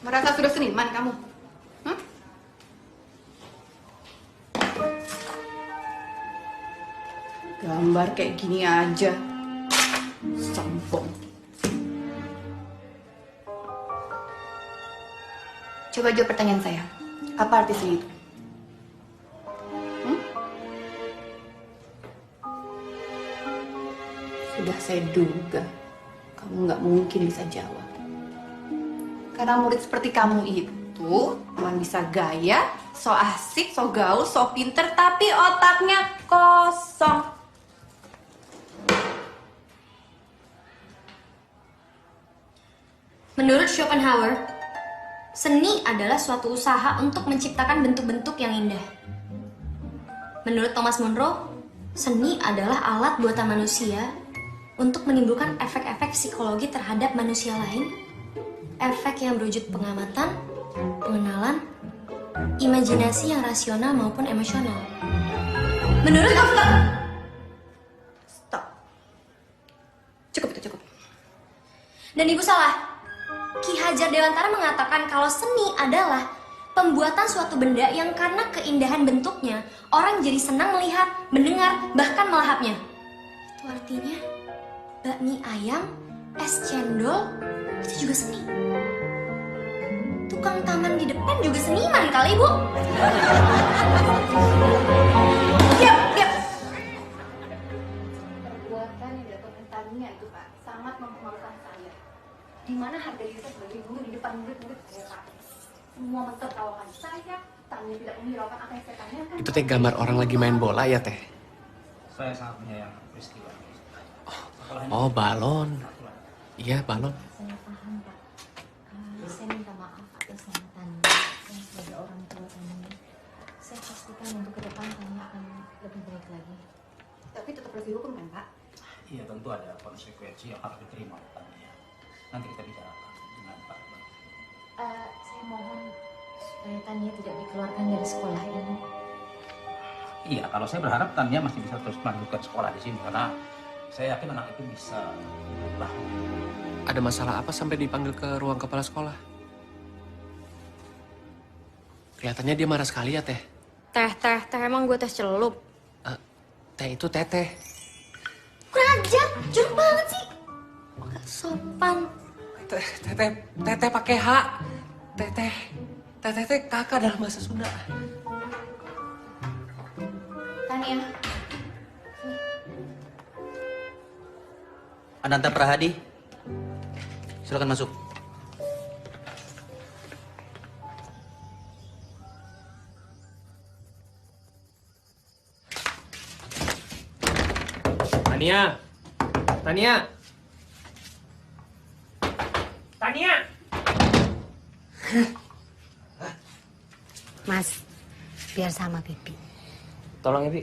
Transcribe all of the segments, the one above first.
Merasa sudah seniman kamu? Hah? Gambar kayak gini aja. Sombong. Coba jawab pertanyaan saya. Apa arti seni itu? Sudah saya duga, kamu nggak mungkin bisa jawab. Karena murid seperti kamu itu cuma bisa gaya, so asik, so gaul, so pinter, tapi otaknya kosong. Menurut Schopenhauer, seni adalah suatu usaha untuk menciptakan bentuk-bentuk yang indah. Menurut Thomas Monroe, seni adalah alat buatan manusia untuk menimbulkan efek-efek psikologi terhadap manusia lain, efek yang berwujud pengamatan, pengenalan, imajinasi yang rasional maupun emosional. Menurut Stop. Cukup itu, cukup. Dan ibu salah. Ki Hajar Dewantara mengatakan kalau seni adalah pembuatan suatu benda yang karena keindahan bentuknya, orang jadi senang melihat, mendengar, bahkan melahapnya. Itu artinya bakmi ayam, es cendol, itu juga seni. Tukang taman di depan juga seniman kali, Bu. Diam, diam. Perbuatan yang dilakukan Tania itu, Pak, sangat mempengaruhi saya. Di mana harga diri saya sebagai guru di depan murid-murid saya, Pak. Semua mentertawakan saya, Tania tidak menghiraukan apa yang saya tanyakan. Itu teh gambar orang lagi main bola ya teh? Saya sangat menyayangkan peristiwa ini. Oh balon. Iya balon. Saya paham, Pak. Saya minta maaf atas nama Tania. Saya sebagai orang tua Tania. Saya pastikan untuk ke depan Tania akan lebih baik lagi. Tapi tetap harus dihukum kan, Pak? Iya, tentu ada konsekuensi yang harus diterima oleh Tania. Nanti kita bicarakan dengan Pak. Saya mohon supaya Tania tidak dikeluarkan dari sekolah ini. Iya, kalau saya berharap Tania masih bisa terus melanjutkan sekolah di sini karena saya yakin anak itu bisa berubah. Ada masalah apa sampai dipanggil ke ruang kepala sekolah? Kelihatannya dia marah sekali ya teh. Teh, emang gue teh celup. Teh itu teteh. Kurang ajar, jorok banget sih. Gak sopan. Teteh pakai H. Teteh kakak dalam bahasa Sunda. Tania. Ananta Prahadi, silakan masuk. Tania. Mas, biar sama Bibi. Tolong ya, Bi.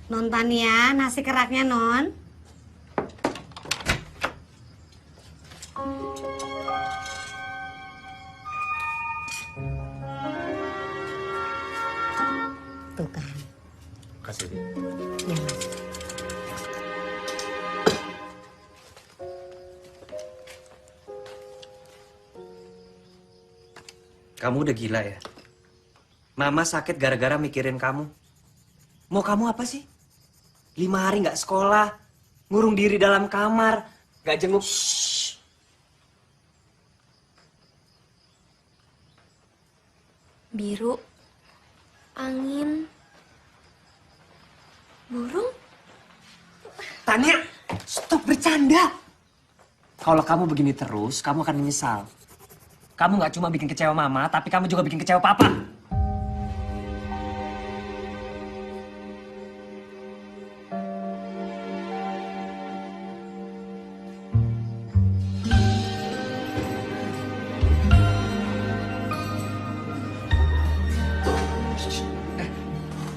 Non Tania, nasi keraknya Non. Tuh kan. Kasih, Bi. Ya, Mas. Kamu udah gila ya? Mama sakit gara-gara mikirin kamu. Mau kamu apa sih? 5 hari nggak sekolah, ngurung diri dalam kamar, nggak jenguk. Shh. Biru, angin, burung. Tania, stop bercanda. Kalau kamu begini terus, kamu akan menyesal. Kamu nggak cuma bikin kecewa mama, tapi kamu juga bikin kecewa papa.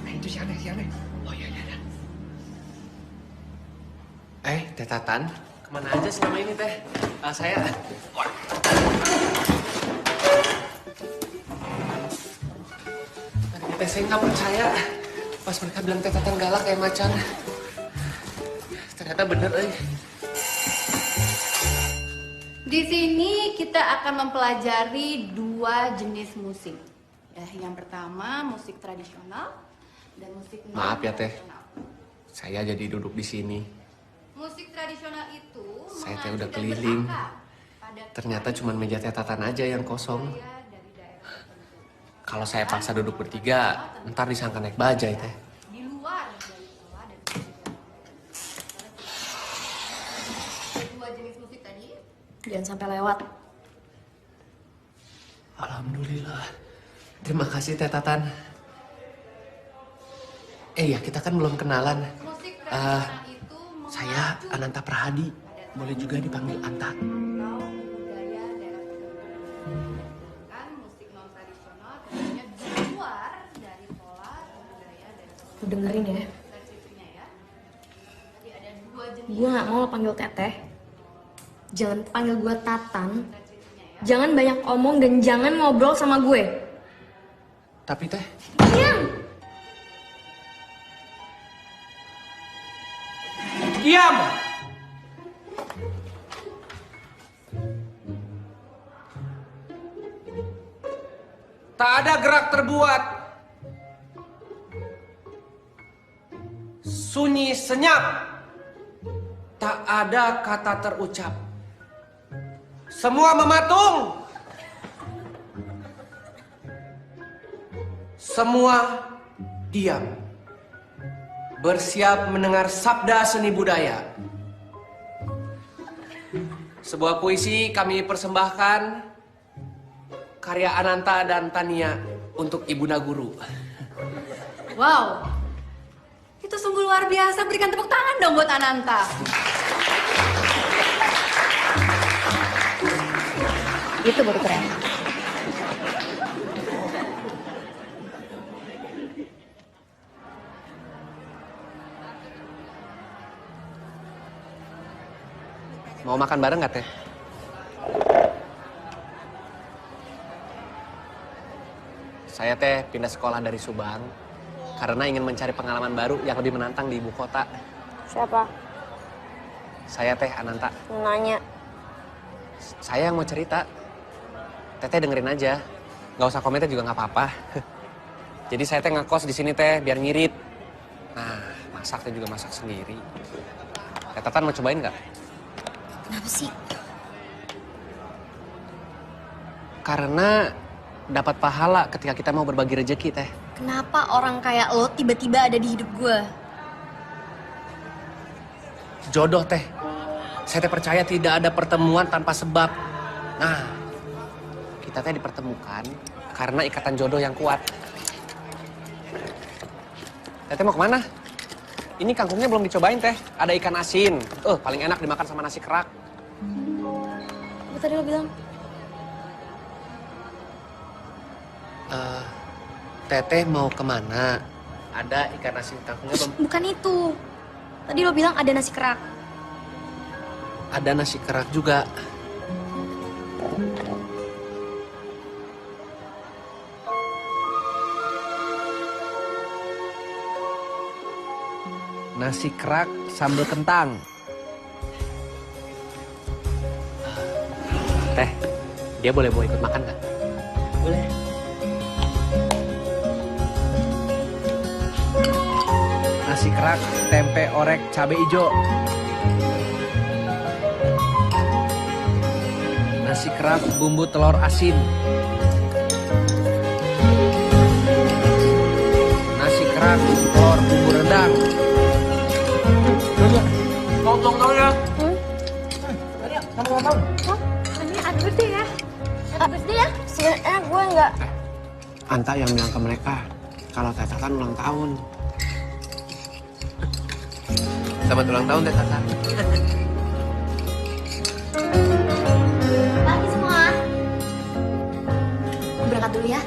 Itu si Aneh. Oh iya. Teh Tatan, kemana aja selama ini teh? Saya... Teh saya nggak percaya. Pas mereka bilang Teh Tatan galak kayak macan. Ternyata bener, Di sini kita akan mempelajari 2 jenis musik. Ya, yang pertama musik tradisional dan musik non Maaf ya, Teh. tradisional. Saya jadi duduk di sini. Musik tradisional itu Saya teh mengacu udah dan keliling. berakar pada Ternyata cuma meja Teh Tatan aja yang kosong. budaya dari daerah tertentu. Kalau saya paksa duduk bertiga, ntar disangka naik bajai, Teh. Di luar dari pola dan budaya. Dua jenis musik tadi. Jangan sampai lewat. Alhamdulillah. Terima kasih Teh Tatan. Ya kita kan belum kenalan. Musik tradisional itu Saya mengacu Ananta Prahadi. Boleh juga dipanggil Anta. atau budaya daerah tertentu. Kan musik non tradisional tentunya di luar dari pola dan budaya daerah tertentu. Lu dengerin ya. Dan cirinya ya. Jadi ada 2 jenis Gue gak mau lo panggil teteh. Jangan panggil gue Tatan. dan cirinya ya. Jangan banyak omong dan jangan ngobrol sama gue. Tapi Teh, Diam! Diam! Tak ada gerak terbuat. Sunyi senyap. Tak ada kata terucap. Semua mematung. Semua diam. Bersiap mendengar sabda seni budaya. Sebuah puisi kami persembahkan, karya Ananta dan Tania untuk Ibunda Guru. Wow. Itu sungguh luar biasa. Berikan tepuk tangan dong buat Ananta. Itu baru keren. mau makan bareng nggak Teh? Saya Teh pindah sekolah dari Subang karena ingin mencari pengalaman baru yang lebih menantang di ibu kota. Siapa? Saya Teh Ananta. Nanya. Saya yang mau cerita. Teteh dengerin aja. Nggak usah komentar juga nggak apa-apa. Jadi saya Teh ngekos di sini Teh biar ngirit. Nah, masak Teh juga masak sendiri. Teh Tatan mau cobain nggak? Kenapa sih? Karena dapat pahala ketika kita mau berbagi rezeki Teh. Kenapa orang kayak lo tiba-tiba ada di hidup gue? Jodoh Teh. Saya Teh percaya tidak ada pertemuan tanpa sebab. Nah, kita Teh dipertemukan karena ikatan jodoh yang kuat. Teteh mau kemana? Ini kangkungnya belum dicobain Teh. Ada ikan asin. Paling enak dimakan sama nasi kerak. Apa tadi lo bilang? Teteh mau kemana? Ada ikan asin kangkungnya belum? Bukan itu. Tadi lo bilang ada nasi kerak. Ada nasi kerak juga. Nasi kerak sambal kentang. Teh, dia boleh mau ikut makan nggak? Boleh. Nasi kerak, tempe orek, cabai hijau. Nasi kerak, bumbu telur asin. Nasi kerak, telur bumbu rendang. Tolong ya. Ini happy birthday ya? Happy birthday ya? Sebenarnya gue nggak. Anta yang bilang ke mereka kalau Teh Tatan ulang tahun. Selamat ulang tahun Teh Tatan. Pagi semua. Gue berangkat dulu ya.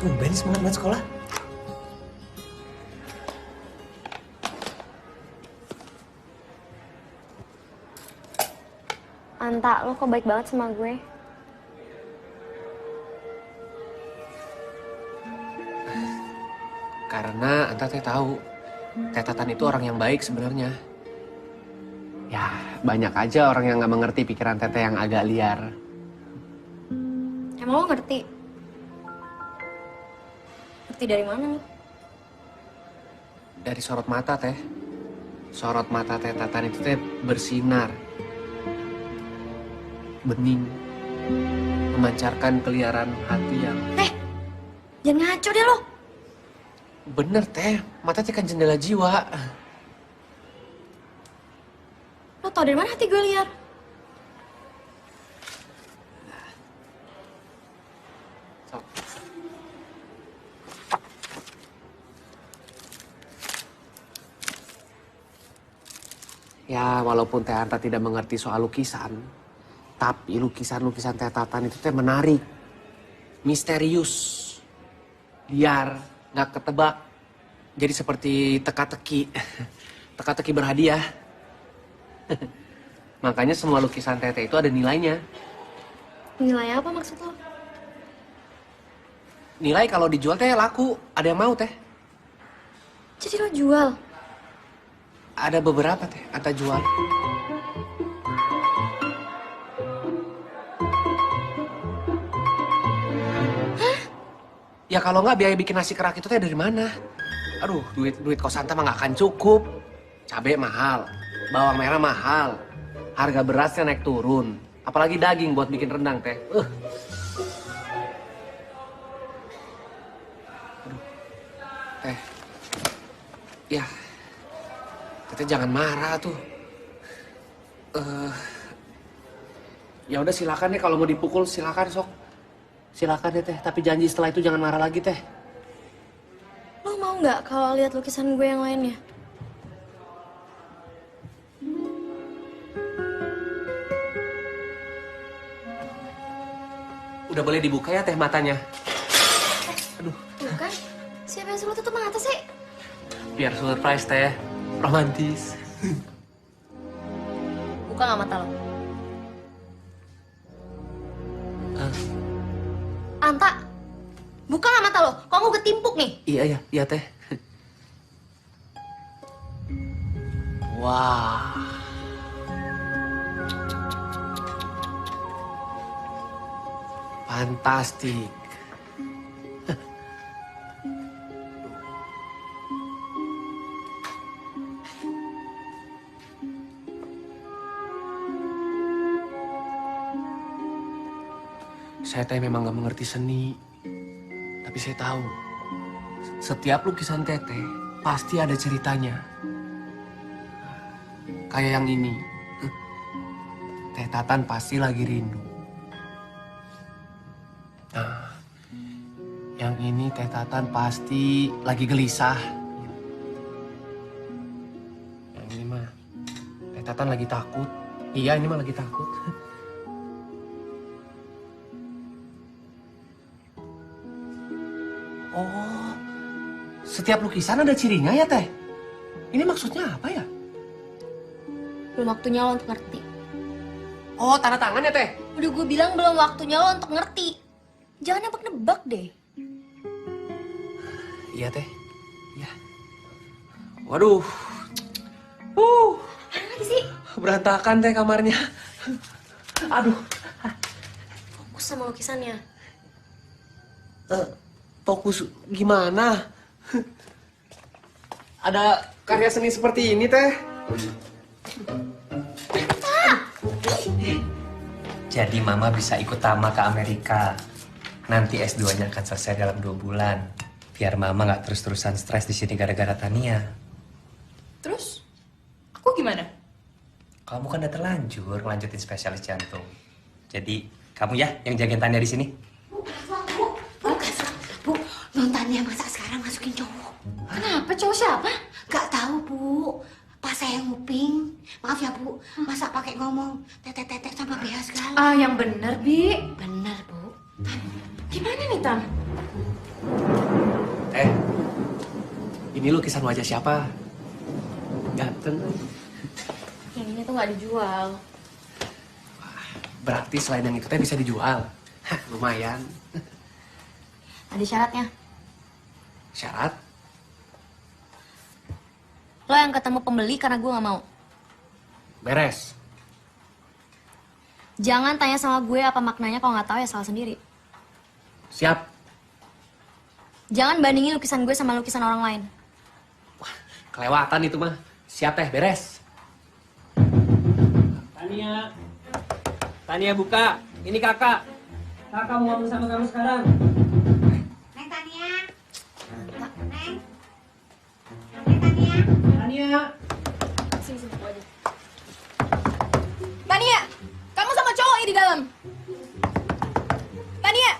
Tumben semangat banget sekolah. Anta, lo kok baik banget sama gue? Karena Anta Teh tahu Teh Tatan itu orang yang baik sebenarnya. Ya, banyak aja orang yang nggak mengerti pikiran Teteh yang agak liar. Emang lo ngerti? Ngerti dari mana lo? Dari sorot mata, Teh. Sorot mata Teh Tatan itu Teh bersinar. Bening. Memancarkan keliaran hati yang... Jangan ngaco deh lo. Bener, Teh. Mata Teh kan jendela jiwa. Lo tau dari mana hati gue liar? Sok. Ya, walaupun Teh Anta tidak mengerti soal lukisan, tapi lukisan-lukisan Teh Tatan itu Teh menarik, misterius, liar, nggak ketebak. Jadi seperti teka-teki, teka-teki berhadiah. Makanya semua lukisan Teteh itu ada nilainya. Nilai apa maksud lo? Nilai kalau dijual Teh laku, ada yang mau Teh. Jadi lo jual? Ada beberapa Teh, Anta jual. Ya kalau nggak biaya bikin nasi kerak itu Teh dari mana? Aduh, duit kos Anta mah nggak akan cukup. Cabai mahal, bawang merah mahal, harga berasnya naik turun. Apalagi daging buat bikin rendang Teh. Aduh, Teh. Ya, Teteh jangan marah tuh. Ya udah silakan deh kalau mau dipukul silakan sok. Silakan deh Teh, tapi janji setelah itu jangan marah lagi Teh. Lo mau nggak kalau lihat lukisan gue yang lainnya? Udah boleh dibuka ya Teh matanya. Aduh, Bukan? Siapa yang suruh tutup mata sih? biar surprise Teh. Romantis. Buka nggak mata lo? Anta, buka nggak mata lo? Kok gue ketimpuk nih? Iya Teh. Wah. Fantastik. Saya Teh memang gak mengerti seni. Tapi saya tahu, setiap lukisan Teteh pasti ada ceritanya. Kayak yang ini. Teh Tatan pasti lagi rindu. Nah, yang ini Teh Tatan pasti lagi gelisah. Yang ini mah Teh Tatan lagi takut. Iya, ini mah lagi takut. Oh, setiap lukisan ada cirinya ya Teh? Ini maksudnya apa ya? Belum waktunya lo untuk ngerti. Oh, tanda tangan ya Teh? Udah gue bilang belum waktunya lo untuk ngerti. Jangan nebak-nebak deh. Iya Teh, iya. Waduh, Apa lagi sih? berantakan Teh kamarnya. Aduh, Fokus sama lukisannya. fokus gimana? Ada karya seni seperti ini Teh. Jadi Mama bisa ikut Tama ke Amerika. Nanti S2-nya akan selesai dalam 2 bulan. Biar Mama nggak terus-terusan stres di sini gara-gara Tania. Terus, aku gimana? Kamu kan udah terlanjur ngelanjutin spesialis jantung. Jadi kamu ya yang jagain Tania di sini. Bu, nontonnya masa sekarang masukin cowok. Kenapa cowok siapa? Gak tahu Bu, pas saya nguping. Maaf ya Bu, masa pakai ngomong tetek-tetek sama BH segala. Ah, yang bener, Bi. Bener Bu. Gimana nih, Tam? Teh, ini lukisan wajah siapa? Ganteng. Yang ini tuh nggak dijual. Berarti selain yang itu Teh bisa dijual. Hah, lumayan. Ada syaratnya. Syarat? Lo yang ketemu pembeli karena gue nggak mau. Beres. Jangan tanya sama gue apa maknanya, kalau nggak tahu ya salah sendiri. Siap. Jangan bandingin lukisan gue sama lukisan orang lain. Kelewatan itu mah. Siap teh, beres. Tania. Tania buka. Ini kakak. Kakak mau ngomong sama kamu sekarang. Neng Tania. Neng. Neng Tania. Tania. Sini, gue aja. Tania, kamu sama cowok di dalam. Tania,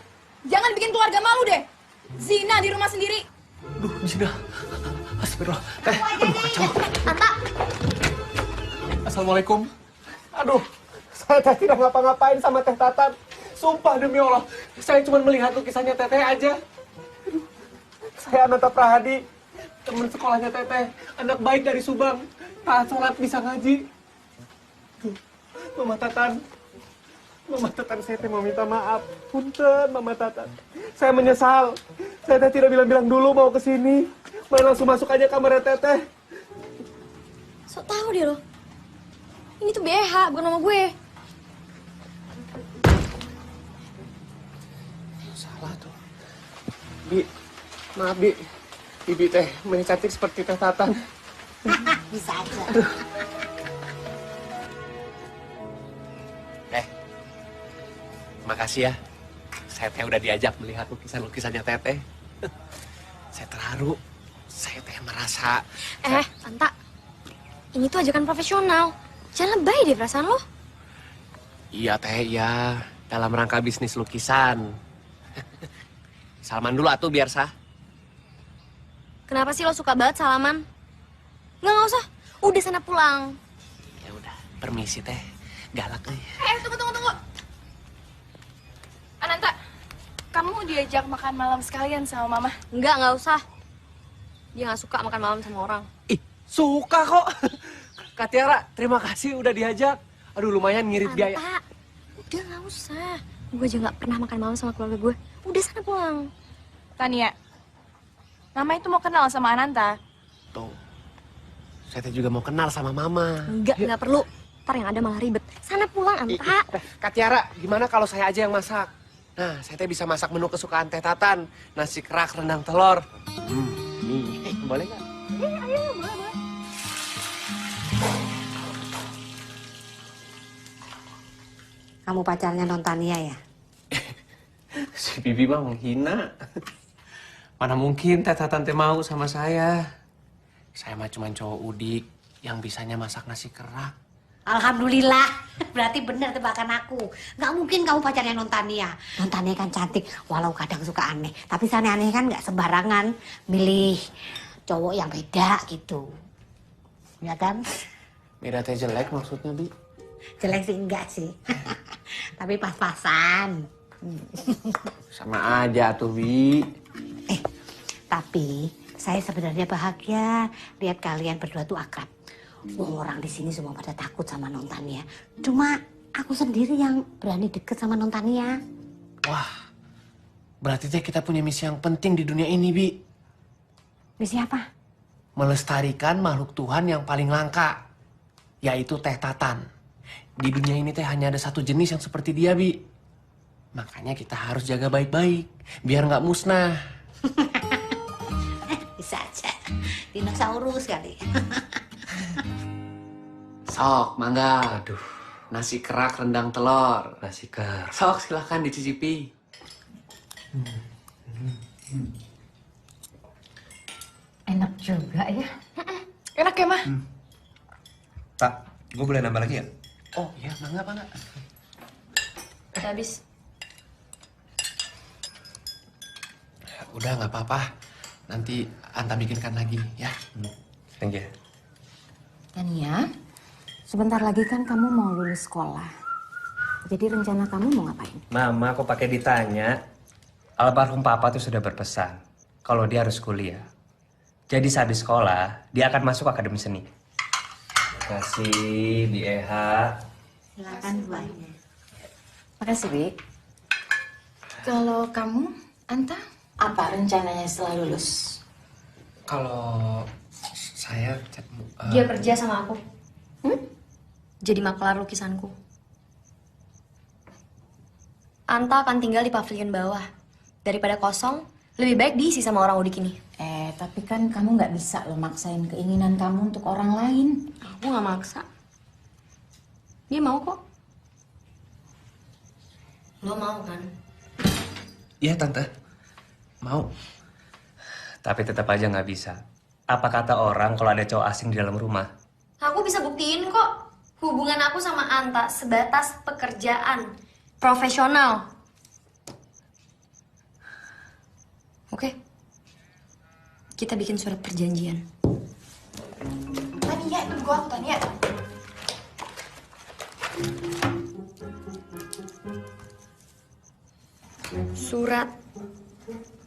jangan bikin keluarga malu deh. Zina di rumah sendiri. Duh, Zina. Astagfirullah. Teh, aduh kacau. Anta, Assalamualaikum. Aduh, saya teh tidak ngapa-ngapain sama Teh Tatan. Sumpah demi Allah, saya cuma melihat lukisannya Teteh aja. Aduh, saya Ananta Prahadi, teman sekolahnya Teteh, anak baik dari Subang, taat sholat bisa ngaji. Tuh, Mama Tatan, saya teh mau minta maaf. Punten, Mama Tatan. Saya menyesal. Saya teh tidak bilang-bilang dulu mau ke sini. Main langsung masuk aja kamar Teteh. sok tahu deh lo. Ini tuh BH, bukan nama gue. Salah tuh. Bi, maaf Bi. Bibi teh main cantik seperti Teh Tatan. Bisa aja. Makasih ya. Saya teh udah diajak melihat lukisan-lukisannya Teteh. Saya terharu. Saya teh merasa... Anta. Ini tuh ajakan profesional. Jangan lebay deh perasaan lo. Iya Teh, iya. Dalam rangka bisnis lukisan. Salaman dulu atuh biar sah. Kenapa sih lo suka banget salaman? Nggak usah. Udah sana pulang. Ya udah, permisi Teh. Galak nih. Tunggu. Ananta, kamu diajak makan malam sekalian sama Mama. Nggak usah. Dia nggak suka makan malam sama orang. Ih, suka kok. Kak Tiara, terima kasih udah diajak. Aduh, lumayan ngirit biaya. Anta, udah nggak usah. Gue aja nggak pernah makan malam sama keluarga gue. Udah sana pulang. Tania, Mama itu mau kenal sama Ananta. Tuh, saya teh juga mau kenal sama Mama. Nggak perlu. Ntar yang ada malah ribet. Sana pulang, Anta. Kak Tiara, gimana kalau saya aja yang masak? Nah, saya teh bisa masak menu kesukaan Teh Tatan. Nasi kerak, rendang telur. Nih, boleh nggak? Ayo, boleh. Kamu pacarnya Non Tania ya? Si Bibi mah menghina. Mana mungkin Teh Tatan teh mau sama saya. Saya mah cuma cowok udik yang bisanya masak nasi kerak. Alhamdulillah, berarti bener tebakan aku. Gak mungkin kamu pacarnya Non Tania. Non Tania kan cantik, walau kadang suka aneh. Tapi aneh-aneh kan gak sembarangan milih cowok yang beda gitu. Ya kan? Beda teh jelek maksudnya, Bi? Jelek sih enggak sih. Tapi pas-pasan. Sama aja tuh, Bi. Tapi saya sebenarnya bahagia lihat kalian berdua tuh akrab. Orang di sini semua pada takut sama Non Tania. Cuma aku sendiri yang berani deket sama Non Tania. Wah, berarti teh kita punya misi yang penting di dunia ini, Bi. Misi apa? Melestarikan makhluk Tuhan yang paling langka, yaitu Teh Tatan. Di dunia ini teh hanya ada satu jenis yang seperti dia, Bi. Makanya kita harus jaga baik-baik, biar nggak musnah. Bisa aja. Dinosaurus kali. Sok, mangga. Aduh, nasi kerak rendang telur. Nasi kerak. Sok, silahkan dicicipi. Enak juga ya. Enak ya, Mah? Pak, gue boleh nambah lagi ya? Oh iya, mangga. Udah habis. Udah, nggak apa-apa. Nanti Anta bikinkan lagi, ya. Thank you. Tania, sebentar lagi kan kamu mau lulus sekolah. Jadi rencana kamu mau ngapain? Mama, kok pakai ditanya? Almarhum Papa tuh sudah berpesan kalau dia harus kuliah. Jadi saat di sekolah, dia akan masuk akademi seni. Terima kasih, Bi Eha. Silakan buahnya. Makasih, Bi. Kalau kamu, Anta, apa rencananya setelah lulus? Kalau saya... Dia kerja sama aku. Jadi makelar lukisanku. Anta akan tinggal di pavilion bawah. Daripada kosong, lebih baik diisi sama orang udik ini. Tapi kan kamu nggak bisa loh maksain keinginan kamu untuk orang lain. Aku nggak maksa. Dia mau kok. Lo mau kan? Iya tante, mau. Tapi tetap aja nggak bisa. Apa kata orang kalau ada cowok asing di dalam rumah? Aku bisa buktiin kok. Hubungan aku sama Anta sebatas pekerjaan. Profesional. Oke. Kita bikin surat perjanjian. Tania, tunggu aku Tania. Surat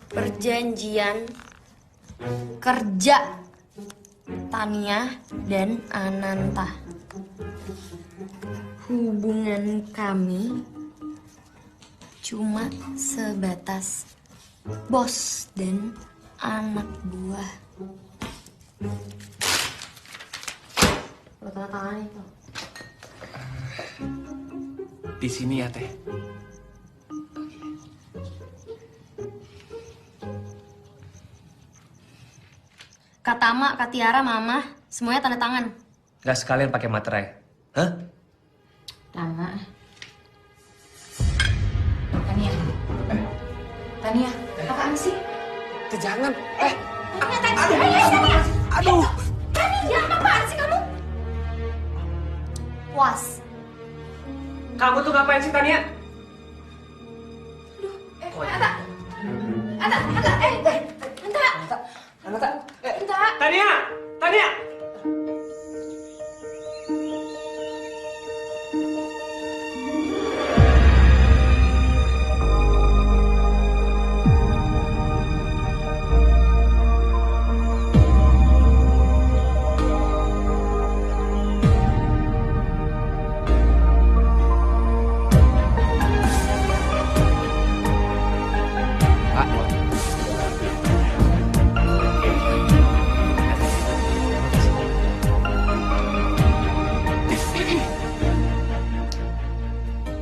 perjanjian kerja Tania dan Ananta. Hubungan kami cuma sebatas bos dan anak buah. Lo tanda tangan itu. Di sini ya teh. Kak Tama, Kak Tiara, Mama, semuanya tanda tangan. Nggak sekalian pakai materai? Hah? Tama. Tania. Tania, apaan sih? Teh jangan. Aduh. Tania, apaan sih kamu? Puas. Kamu tuh ngapain sih, Tania? Tania! Tania!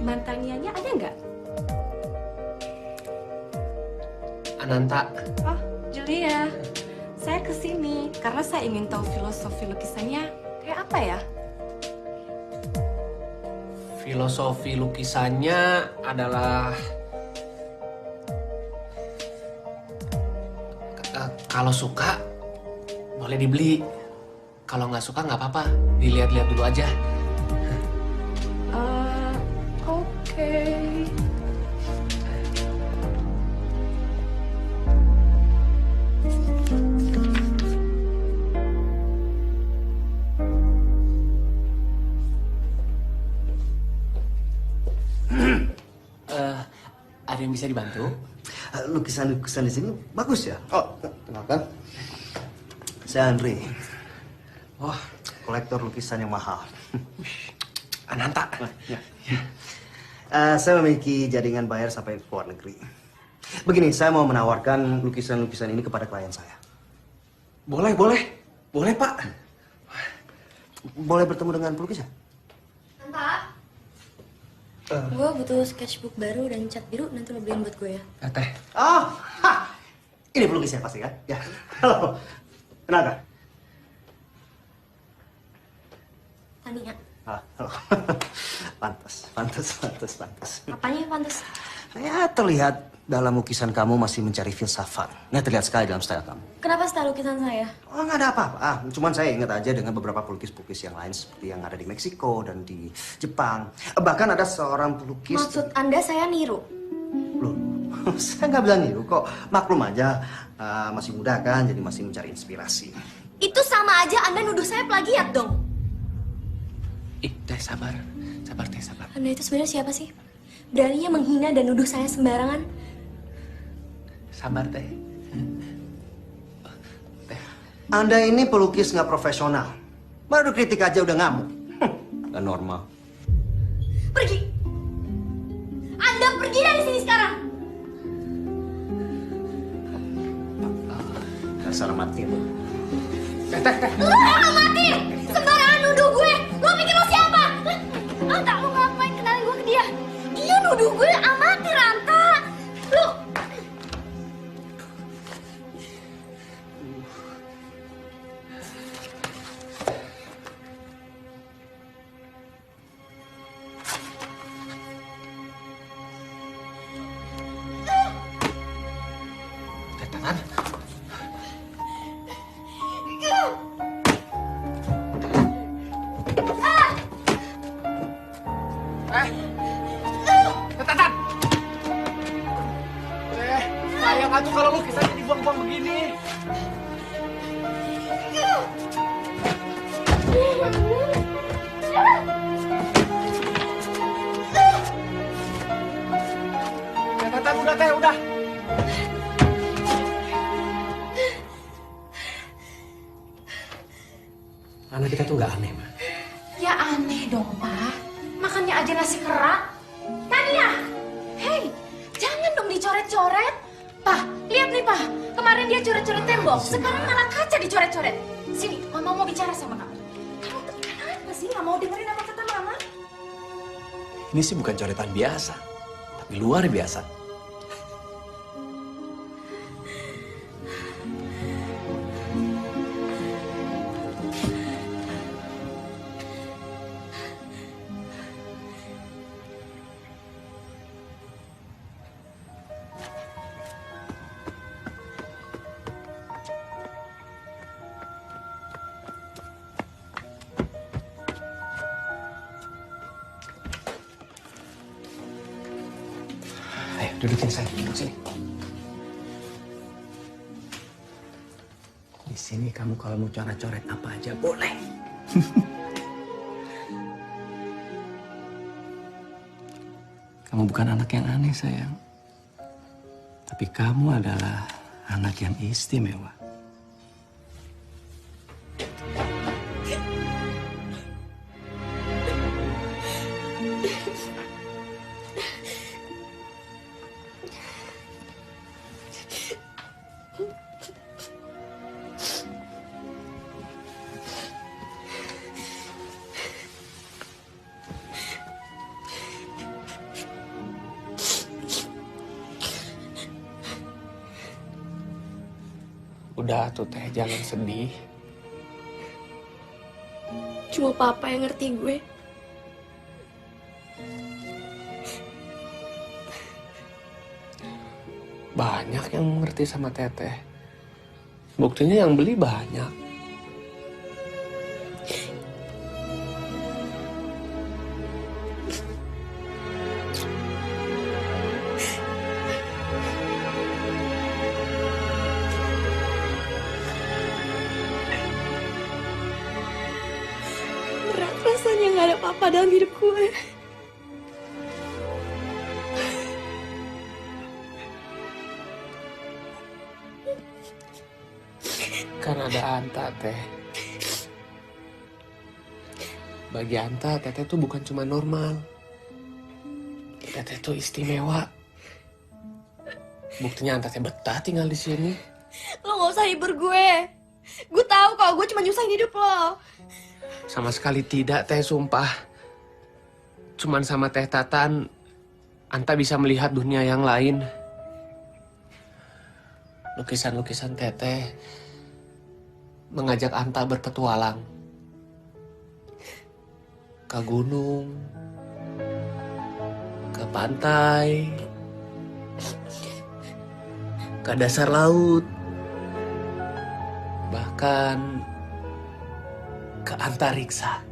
Mantannya ada nggak? Ananta. Oh, Julia. Saya kesini karena saya ingin tahu filosofi lukisannya kayak apa ya? Filosofi lukisannya adalah kalau suka boleh dibeli, kalau nggak suka nggak apa-apa, dilihat-lihat dulu aja. Oke. Ada yang bisa dibantu? Lukisan-lukisan di sini bagus ya? Oh, kenalkan. Saya Andre. Wah, Kolektor lukisan yang mahal. Ananta. Ya. Saya memiliki jaringan bayar sampai ke luar negeri. Begini, saya mau menawarkan lukisan-lukisan ini kepada klien saya. Boleh, Pak. Boleh bertemu dengan pelukisnya? Anta, gue butuh sketchbook baru dan cat biru, nanti lo beliin buat gue ya. Teh. Oh, ini pelukisnya pasti kan? Ya. Halo, kenalkan. Tania. Halo. Pantas. Apanya yang pantas? Ya, terlihat dalam lukisan kamu masih mencari filsafat. Nah, terlihat sekali dalam style kamu. Kenapa style lukisan saya? Oh, nggak ada apa-apa. Cuman saya ingat aja dengan beberapa pelukis-pelukis yang lain seperti yang ada di Meksiko dan di Jepang. Bahkan ada seorang pelukis... Maksud Anda saya niru? Loh, saya nggak bilang niru kok. Maklum aja, masih muda kan, jadi masih mencari inspirasi. Itu sama aja Anda nuduh saya plagiat dong. Teh sabar. Teh sabar. Anda itu sebenarnya siapa sih? Beraninya menghina dan nuduh saya sembarangan. Sabar, Teh. Anda ini pelukis nggak profesional. Baru kritik aja udah ngamuk. Nggak normal. Pergi! Anda pergi dari sini sekarang! Dasar mati lu. Teh. Lu yang amati! Sembarangan nuduh gue! Lo pikir lo siapa? Anta, lo ngapain kenalin gue ke dia? Dia nuduh gue amatir, kamu kalau lukisannya dibuang-buang begini? Teh, udah teh, udah. Anak kita tuh nggak aneh, Ma. Ya aneh dong, Pak. Makannya aja nasi kerak. Tania! Hei, jangan dong dicoret-coret. Pak, lihat nih, Pak. Kemarin dia coret-coret tembok. Sekarang malah kaca dicoret-coret. Sini, Mama mau bicara sama kamu. Kamu tuh kenapa sih nggak mau dengerin apa kata Mama? Ini sih bukan coretan biasa, tapi luar biasa. Ayo, dudukin saya. Duduk sini. Di sini kamu kalau mau coret-coret apa aja boleh. Kamu bukan anak yang aneh, sayang. Tapi kamu adalah anak yang istimewa. Udah tuh teh, jangan sedih. Cuma papa yang ngerti gue. Banyak yang ngerti sama teteh. Buktinya yang beli banyak. Berat rasanya gak ada papa dalam hidup gue. Kan ada Anta, teh. Bagi Anta, teteh tuh bukan cuma normal. Teteh tuh istimewa. Buktinya Anta teh betah tinggal di sini. Lo gak usah hibur gue. Gue tahu kok, gue cuma nyusahin hidup lo. Sama sekali tidak, teh, sumpah. Cuman sama teh Tatan, Anta bisa melihat dunia yang lain. Lukisan-lukisan teteh mengajak Anta berpetualang. Ke gunung, ke pantai, ke dasar laut, bahkan ke antariksa.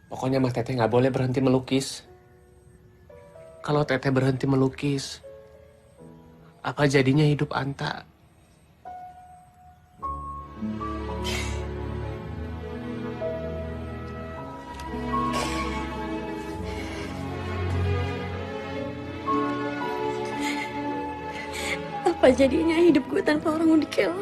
Pokoknya Mas Teteh nggak boleh berhenti melukis. Kalau Teteh berhenti melukis, apa jadinya hidup Anta? Apa jadinya hidup gue tanpa orang udik lo?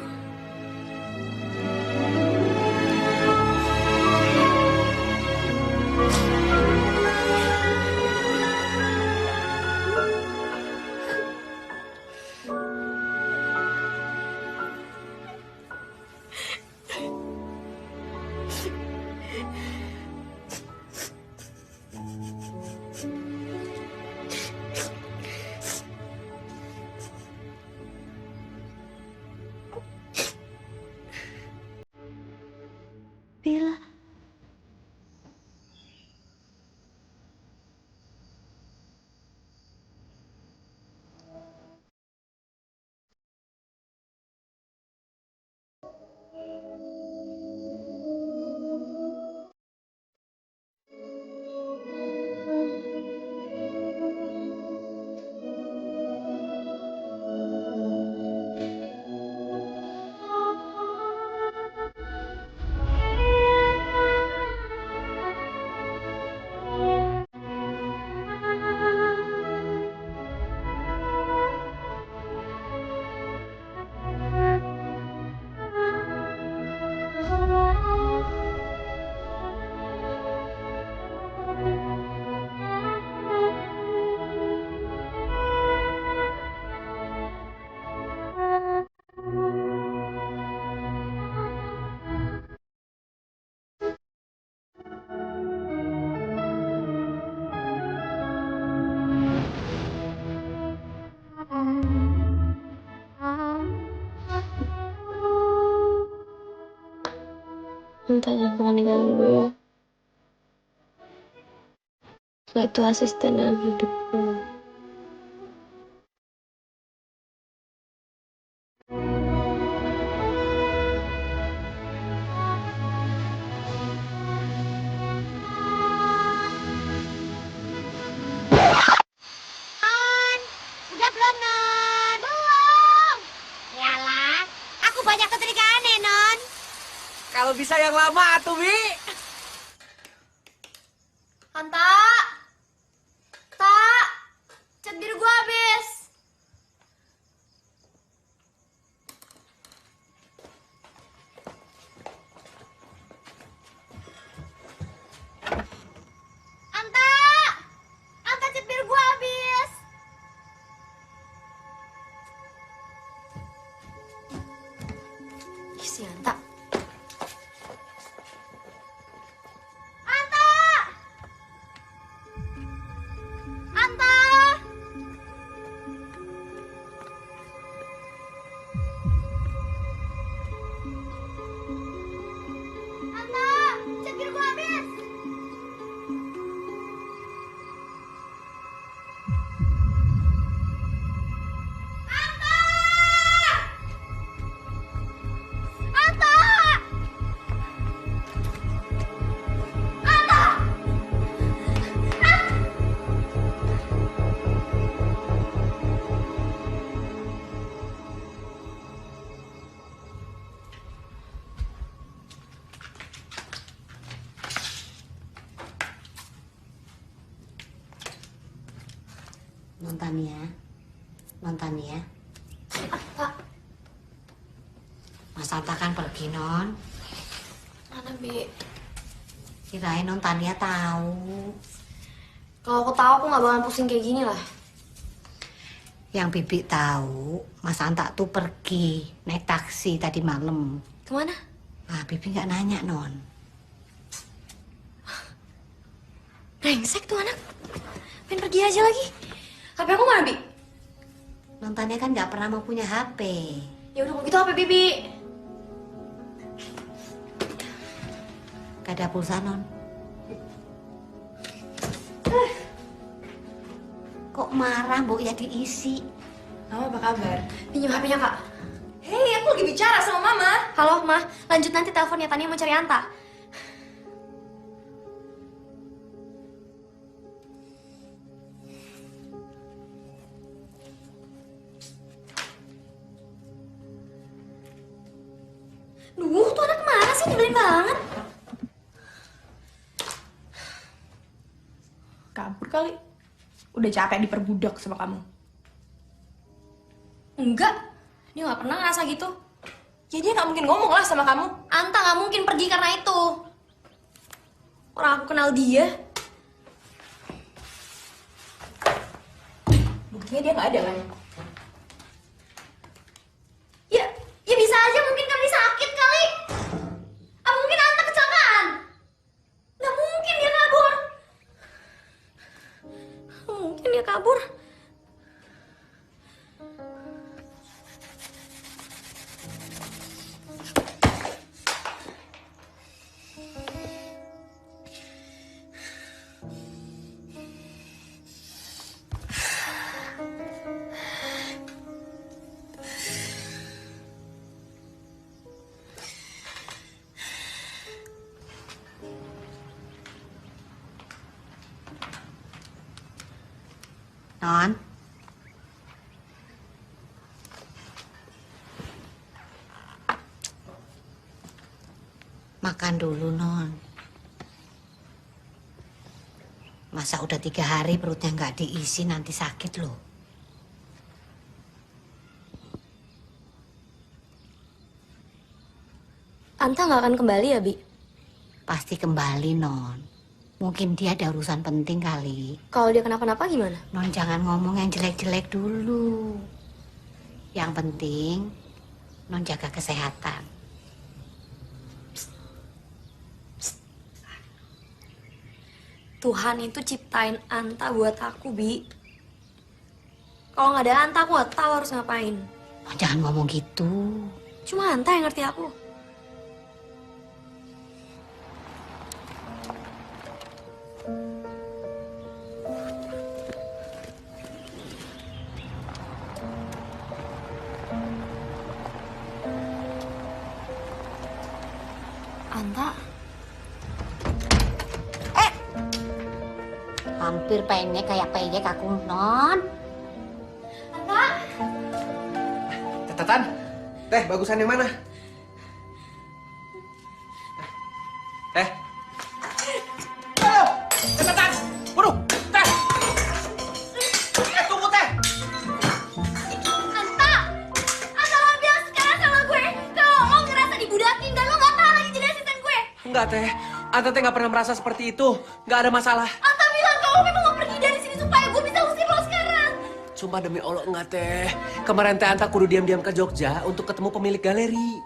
Bella. Entah jangan pernah ninggalin gue. Lo itu asisten dalam hidupku. Non, udah belum Non? Belum. Yalah, aku banyak keterikaan nih Non. Kalau bisa yang lama tuh, Bi. Anta! Tak! Cat biru gue habis. Anta! Anta, cat biru gue habis. Ih, si Anta. Anta! Anta! Anta! Cat biru gue habis. Anta! Anta! Anta! Non Tania. Mas Anta kan pergi Non. Mana, Bi? Kirain Non Tania tahu. Kalau aku tahu aku nggak bakalan pusing kayak gini lah. Yang Bibi tahu, Mas Anta tuh pergi naik taksi tadi malam. Kemana? Ah, Bibi nggak nanya Non. Brengsek tuh anak. Pengen pergi aja lagi. HP aku mana, Bi? Non Tania kan nggak pernah mau punya HP. Ya udah kalau gitu HP Bibi. Gak ada pulsa Non. Kok marah Bu ya diisi? Mama apa kabar? Pinjam HP-nya, Kak. Hei, aku lagi bicara sama Mama. Halo, Ma. Lanjut nanti teleponnya. Tania mau cari Anta. Duh, tuh anak kemana sih? Nyebelin banget. Kabur kali. Udah capek diperbudak sama kamu. Enggak. Dia nggak pernah ngerasa gitu. Ya dia nggak mungkin ngomong lah sama kamu. Anta nggak mungkin pergi karena itu. Orang aku kenal dia. Buktinya dia nggak ada kan? Ya bisa aja mungkin kami sakit kali. Apa mungkin Anta kecelakaan? Nggak mungkin dia kabur. Mungkin dia kabur. Non. Makan dulu Non. Masa udah 3 hari perutnya nggak diisi nanti sakit loh. Anta nggak akan kembali ya, Bi? Pasti kembali Non. Mungkin dia ada urusan penting kali. Kalau dia kenapa-napa gimana? Non jangan ngomong yang jelek-jelek dulu. Yang penting Non jaga kesehatan. Tuhan itu ciptain Anta buat aku, Bi. Kalau nggak ada Anta, aku nggak tahu harus ngapain. Non jangan ngomong gitu. Cuma Anta yang ngerti aku. Anta. Hampir pendek kayak pendek aku non. Anta. Tatan, teh bagusan yang mana? Teh. Tatan, waduh, teh. Tunggu teh. Anta lo bilang sekarang sama gue kalau lo ngerasa dibudakin dan lo gak tahu lagi jadi asisten gue. Enggak teh, Anta teh nggak pernah merasa seperti itu. Nggak ada masalah. Anta bilang kalau memang mau pergi dari sini supaya gue bisa usir lo sekarang. Sumpah demi Allah enggak teh. Kemarin teh Anta kudu diam-diam ke Jogja untuk ketemu pemilik galeri.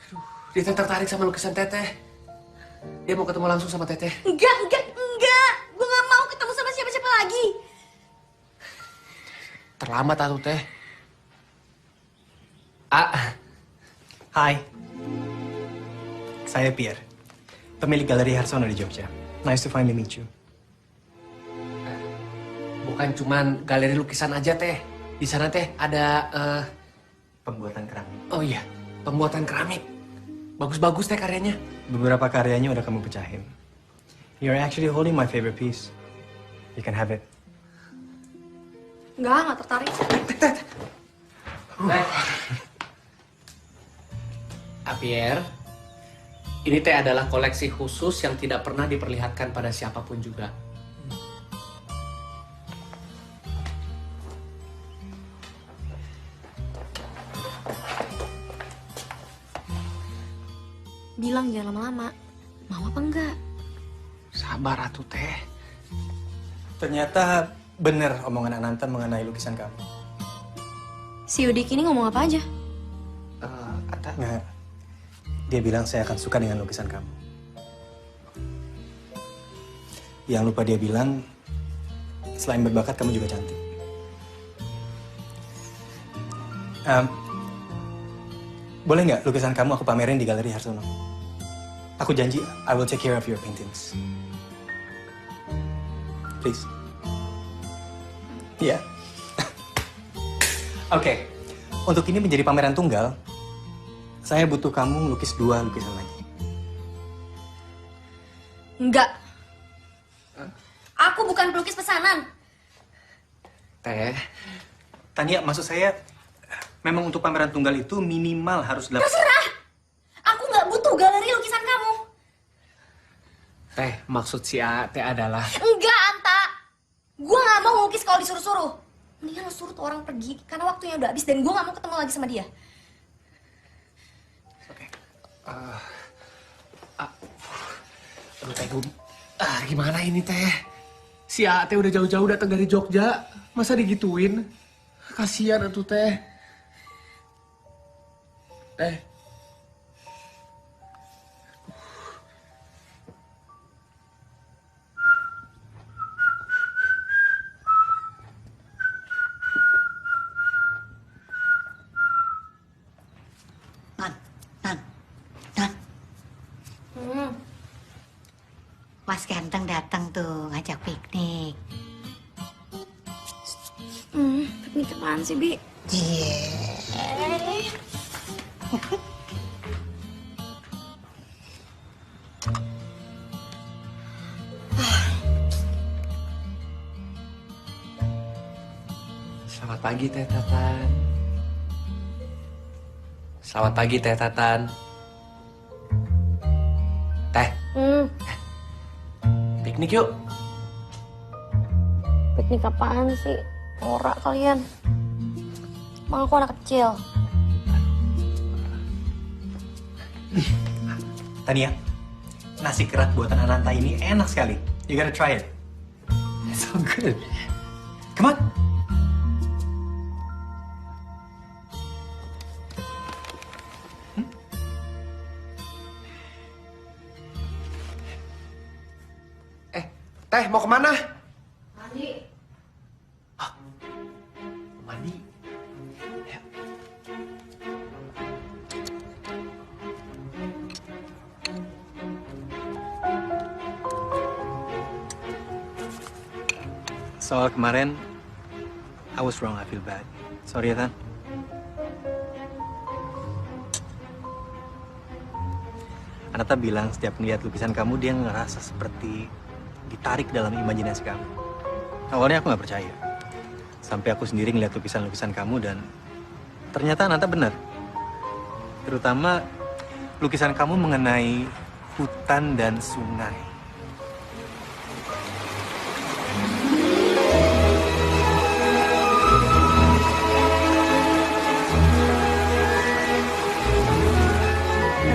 Aduh, dia teh tertarik sama lukisan teteh. Dia mau ketemu langsung sama teteh. Enggak. Gue gak mau ketemu sama siapa-siapa lagi. Terlambat atuh teh. Hai, saya Pierre, pemilik Galeri Harsono di Jogja. Nice to finally meet you. Bukan cuman galeri lukisan aja teh. Di sana teh ada Pembuatan keramik. oh iya, pembuatan keramik. Bagus-bagus teh karyanya. Beberapa karyanya udah kamu pecahin. You're actually holding my favorite piece. You can have it. Enggak tertarik. Pierre, ini teh adalah koleksi khusus yang tidak pernah diperlihatkan pada siapapun juga. Bilang jangan lama-lama. Mau apa enggak? Sabar atuh teh. Ternyata bener omongan Ananta mengenai lukisan kamu. Si Udik ini ngomong apa aja? Nggak. Dia bilang saya akan suka dengan lukisan kamu. Yang lupa dia bilang, selain berbakat kamu juga cantik. Boleh nggak lukisan kamu aku pamerin di Galeri Harsono? Aku janji, I will take care of your paintings. Please. Iya. Oke. Untuk ini menjadi pameran tunggal, saya butuh kamu lukis 2 lukisan lagi. Enggak. Aku bukan pelukis pesanan. Teh. Tania, maksud saya, memang untuk pameran tunggal itu minimal harus 8... Terserah. Aku nggak butuh galeri lukisan kamu. Teh, maksud si teh adalah... Enggak, Anta. Gue nggak mau ngelukis kalau disuruh-suruh. Mendingan lo suruh tuh orang pergi, karena waktunya udah habis dan gue nggak mau ketemu lagi sama dia. Aduh teh, gimana ini teh? Si teh udah jauh-jauh datang dari Jogja, masa digituin? Kasian atuh teh. Teh. Mas ganteng datang tuh ngajak piknik. Piknik apaan sih, Bi? Selamat pagi Teh Tatan. Selamat pagi Teh Tatan. Teh. Piknik yuk. Piknik apaan sih? Norak kalian. Emang aku anak kecil. Tania, nasi kerat buatan Ananta ini enak sekali. You gotta try it. It's so good. Come on. Teh, mau kemana? Mandi. Mandi. Soal kemarin, I was wrong. I feel bad. Sorry ya, Tan. Anata bilang setiap melihat lukisan kamu dia ngerasa seperti ditarik dalam imajinasi kamu. Awalnya aku nggak percaya. Sampai aku sendiri ngeliat lukisan-lukisan kamu dan ternyata Anata benar. Terutama lukisan kamu mengenai hutan dan sungai.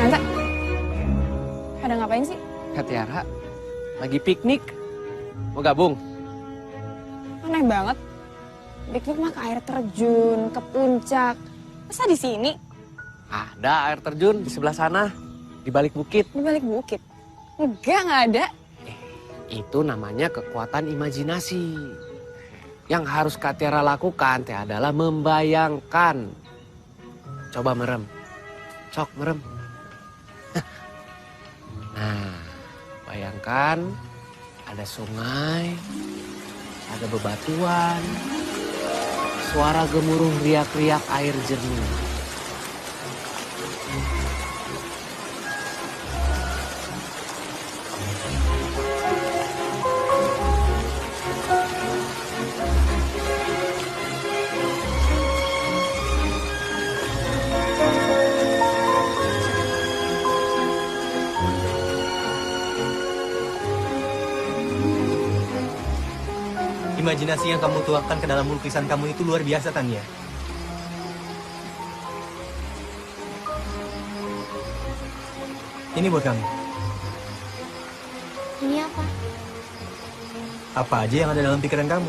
Nanta, pada ngapain sih? Kak Tiara, lagi piknik. Mau gabung? Aneh banget. Piknik mah ke air terjun, ke puncak. Masa di sini? Ada air terjun di sebelah sana, di balik bukit. Di balik bukit? Enggak ada. Itu namanya kekuatan imajinasi. Yang harus Kak Tiara lakukan teh adalah membayangkan. Coba merem. Sok merem. Nah, bayangkan ada sungai, ada bebatuan, suara gemuruh riak-riak air jernih. Imajinasi yang kamu tuangkan ke dalam lukisan kamu itu luar biasa, Tania. Ini buat kamu. Ini apa? Apa aja yang ada dalam pikiran kamu.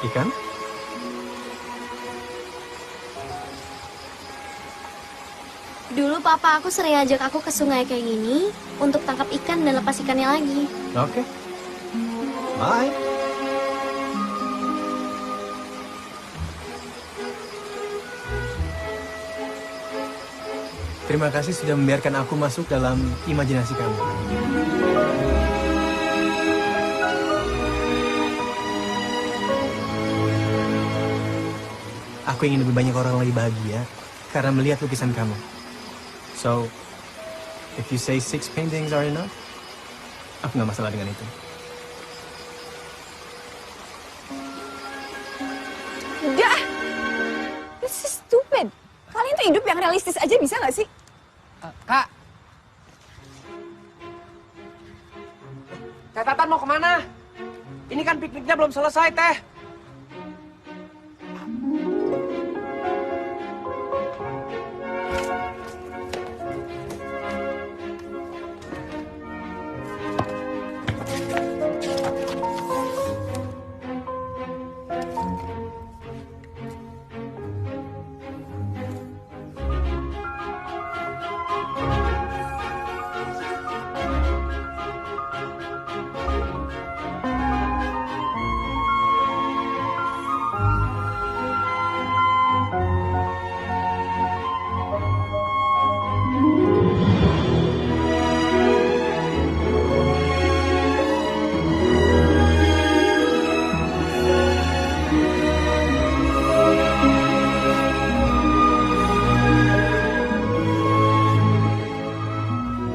Ikan? Dulu papa aku sering ajak aku ke sungai kayak gini untuk tangkap ikan dan lepas ikannya lagi. Oke. Bye. Terima kasih sudah membiarkan aku masuk dalam imajinasi kamu. Aku ingin lebih banyak orang lagi bahagia karena melihat lukisan kamu. So, if you say 6 paintings are enough, aku nggak masalah dengan itu. Udah! This is stupid. Kalian tuh hidup yang realistis aja bisa nggak sih? Kak! Teh Tatan mau kemana? Ini kan pikniknya belum selesai, Teh.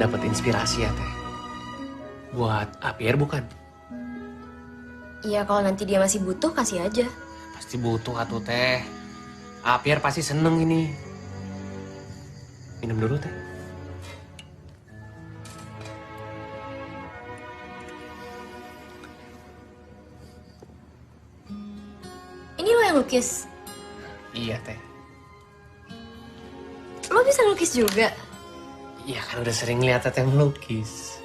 Dapat inspirasi ya, Teh. Buat Apier bukan? Iya, kalau nanti dia masih butuh, kasih aja. Pasti butuh atuh, Teh. Apier pasti seneng ini. Minum dulu, Teh. Ini lo yang lukis? Iya, Teh. Lo bisa lukis juga? Iya kan udah sering lihat Teteh melukis.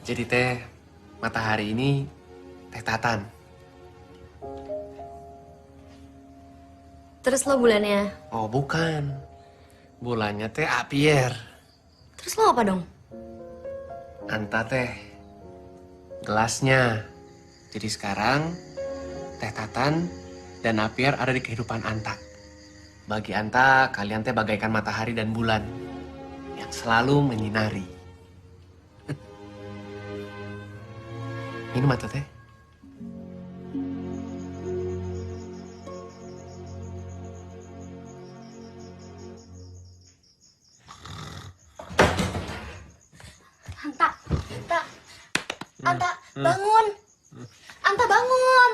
Jadi Teh, matahari ini Teh Tatan. Terus lo bulannya? Oh bukan. Bulannya Teh Apier. Terus lo apa dong? Anta Teh. Gelasnya. Jadi sekarang Teh Tatan dan Apier ada di kehidupan Anta. Bagi Anta, kalian teh bagaikan matahari dan bulan. Ya, selalu menyinari. Minum atau teh? Anta, bangun. Anta bangun.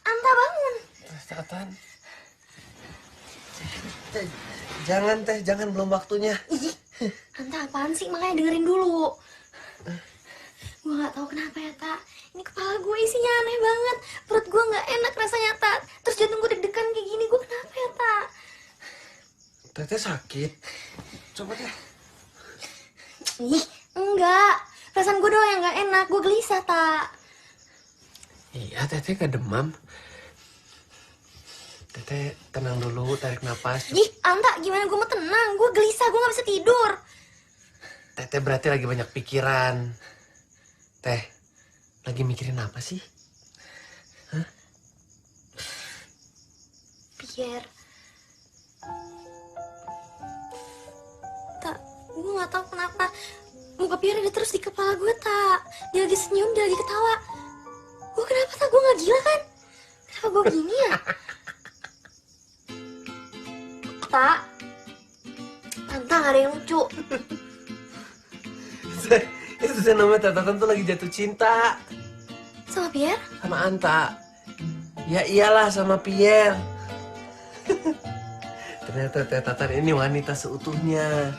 Anta bangun. Tatan. Jangan teh, jangan, belum waktunya. Anta apaan sih? Makanya dengerin dulu. Gue gak tahu kenapa ya, Tak. Ini kepala gue isinya aneh banget. Perut gue gak enak rasanya, Tak. Terus jantung gue deg-degan kayak gini. Gue kenapa ya, Tak? Teteh sakit. Coba teh. Ih, enggak. Perasaan gue doang yang gak enak. Gue gelisah, Tak. Iya, Teteh gak demam. Teteh tenang dulu, tarik napas. Ih, Anta, gimana gue mau tenang? Gue gelisah, gue gak bisa tidur. Teteh berarti lagi banyak pikiran. Teh, lagi mikirin apa sih? Hah? Pierre. Tak, gue gak tahu kenapa. Muka Pierre ada terus di kepala gue, Tak. Dia lagi senyum, dia lagi ketawa. Gue kenapa, Tak? Gue gak gila kan? Kenapa gue begini ya? Tak. Tante gak ada yang lucu. Itu namanya Tatan tuh lagi jatuh cinta. Sama Pierre? Sama Anta. Ya iyalah sama Pierre. Ternyata Tatan ini wanita seutuhnya.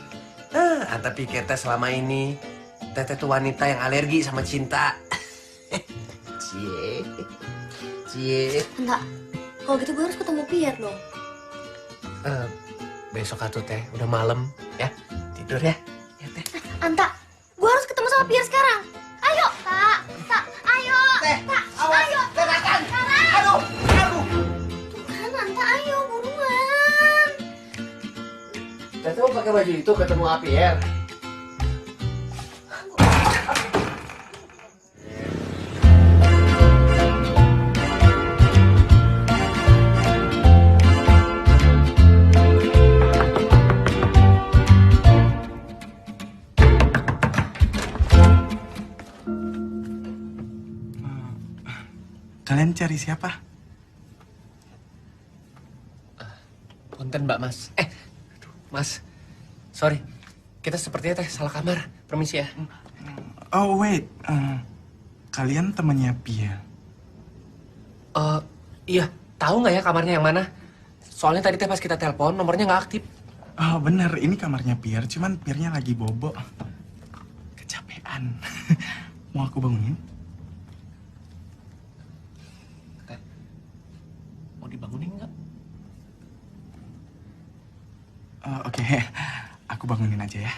Anta pikir teh selama ini Teteh tuh wanita yang alergi sama cinta. Cie. Cie. Enggak. Kalau gitu gue harus ketemu Pierre dong. Besok atuh teh, udah malam ya. Tidur ya. Ya teh. Anta, gue harus ketemu sama Pierre sekarang. Ayo, Tak. Ayo. Teh, Tak, awas. ayo. Teh, Tatan. Sekarang. Aduh. Tuh kan, Anta, ayo buruan. Teteh mau pakai baju itu ketemu Pierre. Kalian cari siapa? Punten Mbak Mas. Mas. Sorry. Kita sepertinya teh salah kamar. Permisi ya. Oh wait. Kalian temannya Pia? Iya. Tahu nggak ya kamarnya yang mana? Soalnya tadi teh pas kita telepon nomornya nggak aktif. Oh bener, ini kamarnya Pierre, cuman Pierre-nya lagi bobo. Kecapean. Mau aku bangunin? Mau dibangunin nggak? Oke, aku bangunin aja ya.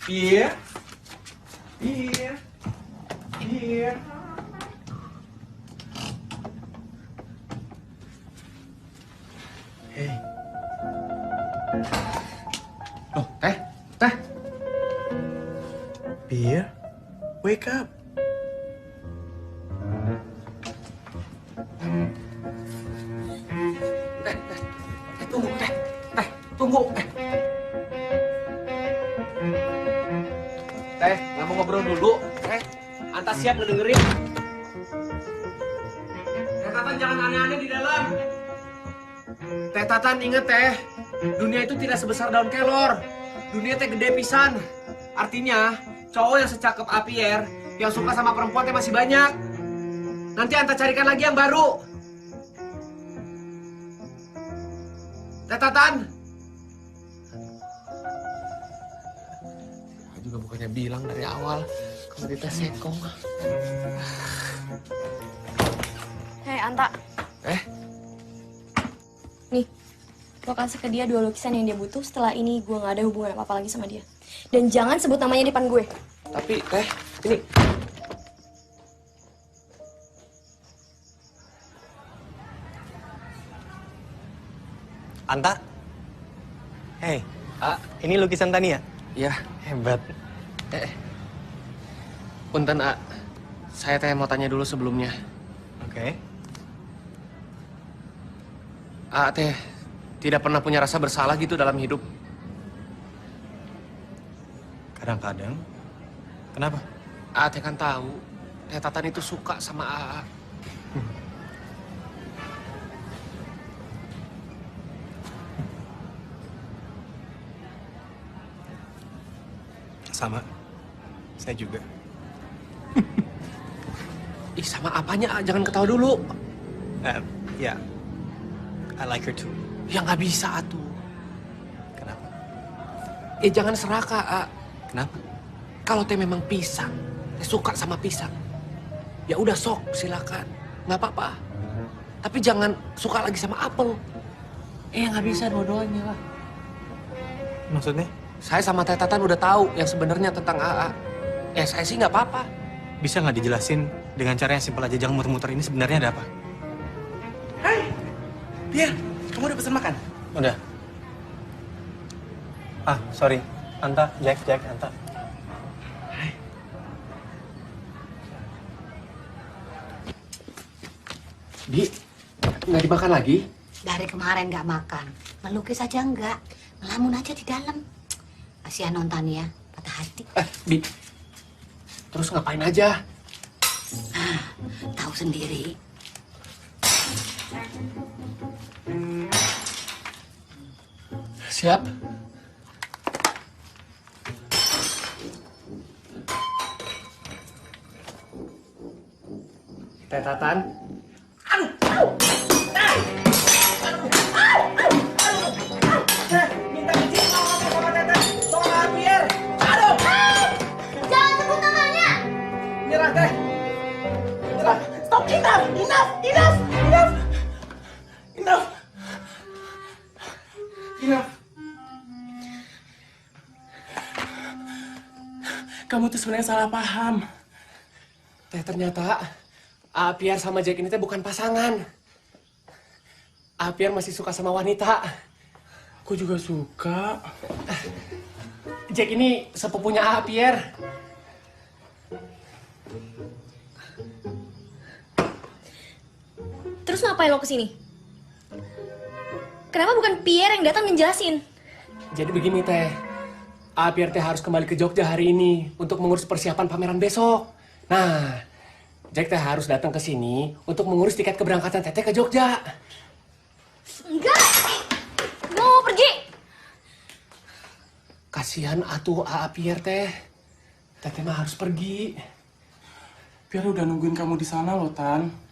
Pierre? Pierre? Pierre? Hey. Oh, teh? Pierre, wake up. Tunggu. Teh, nggak mau ngobrol dulu. Anta siap ngedengerin. Teh Tatan jangan aneh-aneh di dalam. Teh Tatan inget teh, dunia itu tidak sebesar daun kelor. Dunia teh gede pisan. Artinya, cowok yang secakep Pierre, yang suka sama perempuan teh masih banyak. Nanti Anta carikan lagi yang baru. Teh Tatan. Juga bukannya bilang dari awal kalau kita sekong. Hei, Anta. Nih, lo kasih ke dia 2 lukisan yang dia butuh. Setelah ini gue gak ada hubungan apa-apa lagi sama dia. Dan jangan sebut namanya di depan gue. Tapi, Teh, ini... Anta? Hei, ini lukisan Tania? Iya. Hebat. Punten, saya teh mau tanya dulu sebelumnya. Oke. Teh tidak pernah punya rasa bersalah gitu dalam hidup. Kadang-kadang. Kenapa? Teh kan tahu, Teh Tatan itu suka sama AA. Sama. Saya juga. Ih, sama apanya? Jangan ketawa dulu. Ya. I like her too. Ya nggak bisa atuh. Kenapa? Jangan serakah, A. Kenapa? Kalau Teh memang pisang, Teh suka sama pisang. Ya udah sok, silakan. Nggak apa-apa. Tapi jangan suka lagi sama apel. Nggak bisa dua-duanya lah. Maksudnya? Saya sama Teh Tatan udah tahu yang sebenarnya tentang AA. Saya sih nggak apa-apa. Bisa nggak dijelasin dengan cara yang simpel aja, jangan muter-muter ini sebenarnya ada apa? Hai, Pierre, kamu udah pesan makan? Udah. Sorry. Anta, Jack, Anta. Hai. Di, nggak dimakan lagi? Dari kemarin nggak makan. Melukis aja nggak. Ngelamun aja di dalam. Kasihan Nontania, patah hati. Bi, terus ngapain aja? Tahu sendiri. Siap. Teh Tatan. Minta izin mau ngomong sama Teteh. Soal Pierre. Aduh. Jangan sebut namanya. Nyerah, Teh. Nyerah. Stop. Enough. Kamu tuh sebenarnya salah paham. Teh, ternyata Pierre sama Jack ini teh bukan pasangan. Pierre masih suka sama wanita. Aku juga suka. Jack ini sepupunya Pierre. Terus ngapain lo kesini? Kenapa bukan Pierre yang datang menjelasin? Jadi begini Teh, Pierre teh harus kembali ke Jogja hari ini untuk mengurus persiapan pameran besok. Nah, Jack teh harus datang ke sini untuk mengurus tiket keberangkatan Teteh ke Jogja. Enggak, gue mau pergi. Kasihan atuh Pierre teh. Teteh mah harus pergi. Pierre udah nungguin kamu di sana loh, Tan.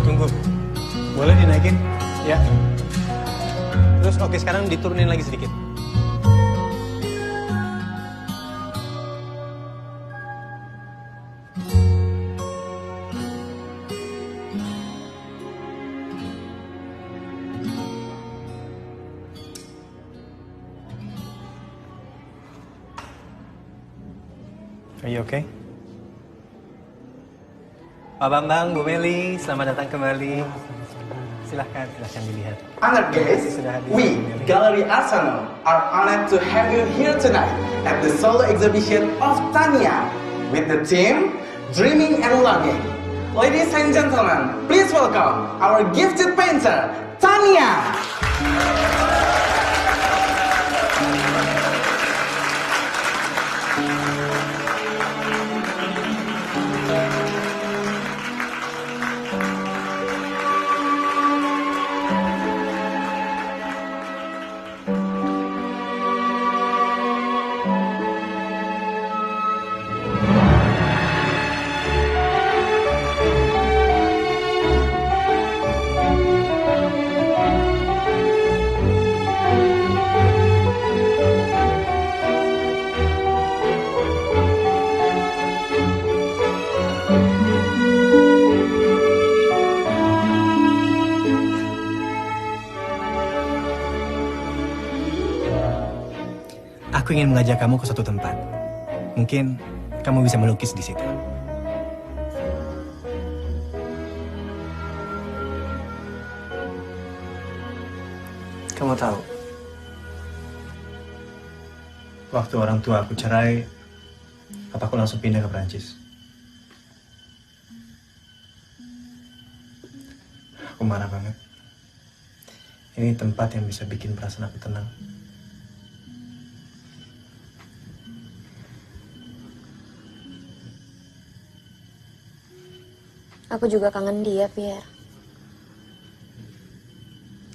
Tunggu. Boleh dinaikin? Ya. Terus oke, sekarang diturunin lagi sedikit. Are you okay? Pak Bambang, Bu Meli, selamat datang kembali. Silahkan dilihat. Honored guests, we, Gallery Arsenal, are honored to have you here tonight at the solo exhibition of Tania with the theme Dreaming and Longing. Ladies and gentlemen, please welcome our gifted painter, Tania. Aku ingin mengajak kamu ke suatu tempat. Mungkin kamu bisa melukis di situ. Kamu tahu, waktu orang tua aku cerai, Papaku langsung pindah ke Prancis. Aku marah banget. Ini tempat yang bisa bikin perasaan aku tenang. Aku juga kangen dia, Pierre.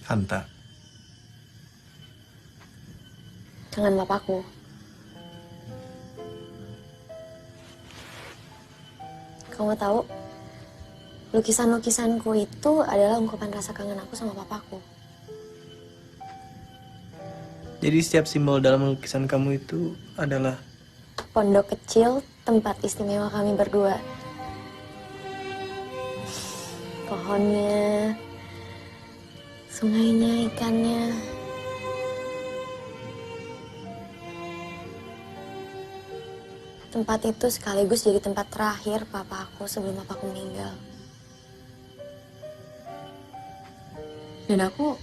Anta. Kangen papaku. Kamu tahu, lukisan-lukisanku itu adalah ungkapan rasa kangen aku sama papaku. Jadi setiap simbol dalam lukisan kamu itu adalah Pondok kecil, tempat istimewa kami berdua. Pohonnya, sungainya, ikannya. Tempat itu sekaligus jadi tempat terakhir papa aku sebelum papaku meninggal. Dan aku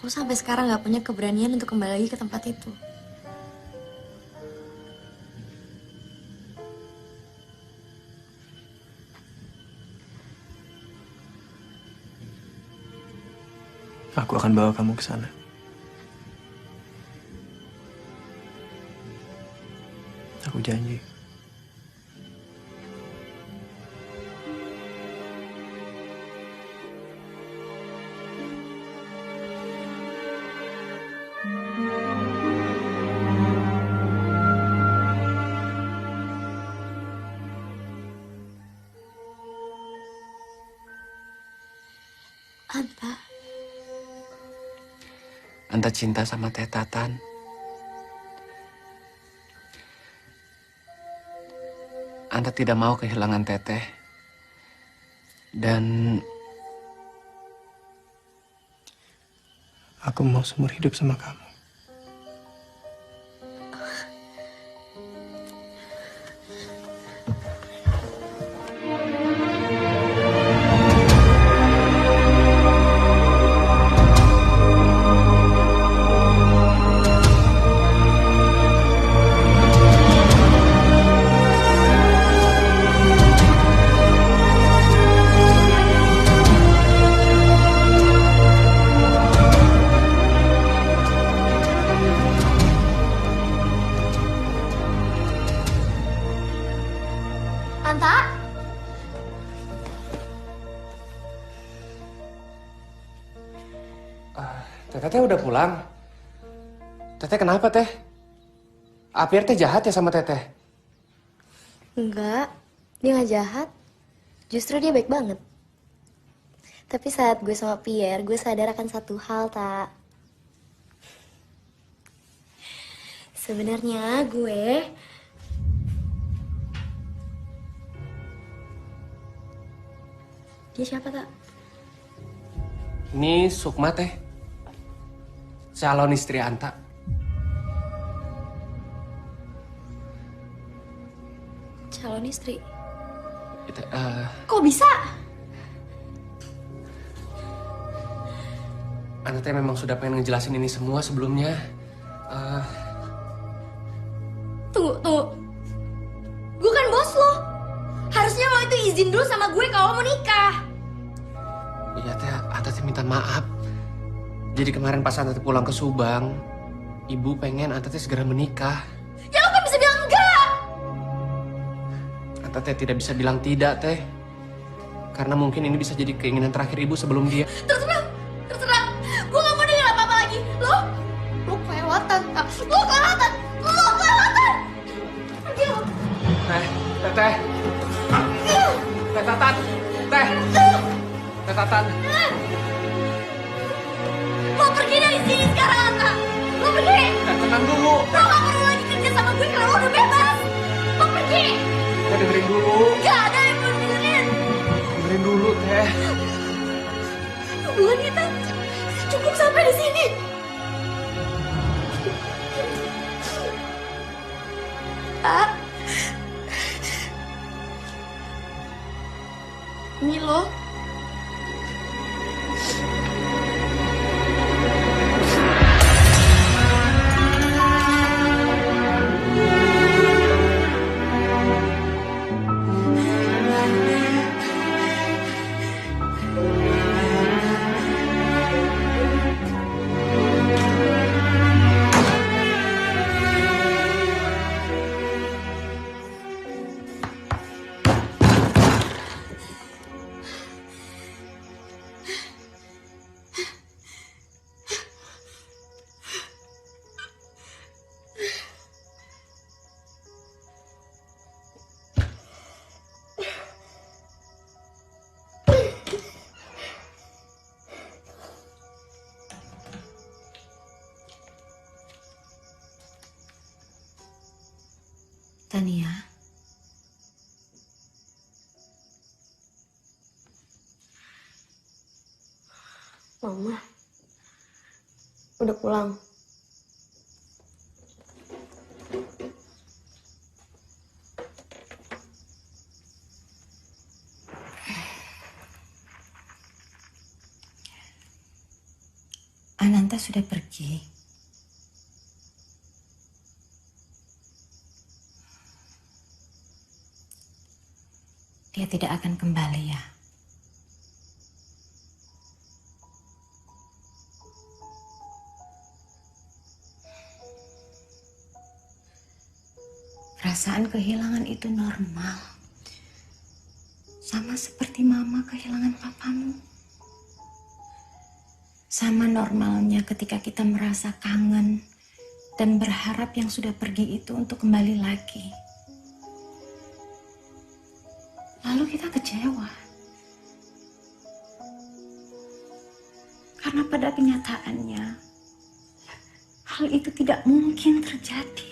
sampai sekarang gak punya keberanian untuk kembali lagi ke tempat itu. aku akan bawa kamu ke sana. Aku janji. Anta cinta sama Teh Tatan. Anta tidak mau kehilangan Teteh. Dan aku mau seumur hidup sama kamu. Teteh udah pulang. Teteh kenapa, Teh? Pierre teh jahat ya sama Teteh? Enggak, dia nggak jahat. Justru dia baik banget. Tapi saat gue sama Pierre, gue sadar akan satu hal, Tak. Sebenarnya gue... Dia siapa, Tak? Ini Sukma, Teh. Calon istri Anta. Calon istri? Itu, Kok bisa? Anta teh memang sudah pengen ngejelasin ini semua sebelumnya. Tunggu. Gue kan bos lo. Harusnya lo itu izin dulu sama gue kalau mau nikah. Iya, Teh. Anta teh minta maaf. Jadi kemarin pas Anta pulang ke Subang, ibu pengen Anta teh segera menikah. Ya lo kan bisa bilang enggak. Anta teh tidak bisa bilang tidak, Teh. Karena mungkin ini bisa jadi keinginan terakhir ibu sebelum dia. Terserah. Gue gak mau denger apa-apa lagi. Lo kelewatan, Tak. Lo kelewatan. Pergi lo. Teteh. Teh Tatan. Teh Tatan. Lo pergi dari sini sekarang, Tak. Lo pergi. Tenang dulu. Lo gak perlu lagi kerja sama gue karena lo udah bebas. Lo pergi. Teh dengerin dulu. Gak ada yang perlu dengerin. Dengerin dulu, Teh. Hubungan kita cukup sampai di sini. Tak. Milo. Tania. Mama, udah pulang. Ananta sudah pergi. Dia tidak akan kembali ya. Perasaan kehilangan itu normal. Sama seperti mama kehilangan papamu. Sama normalnya ketika kita merasa kangen dan berharap yang sudah pergi itu untuk kembali lagi. Lalu kita kecewa. Karena pada kenyataannya, hal itu tidak mungkin terjadi.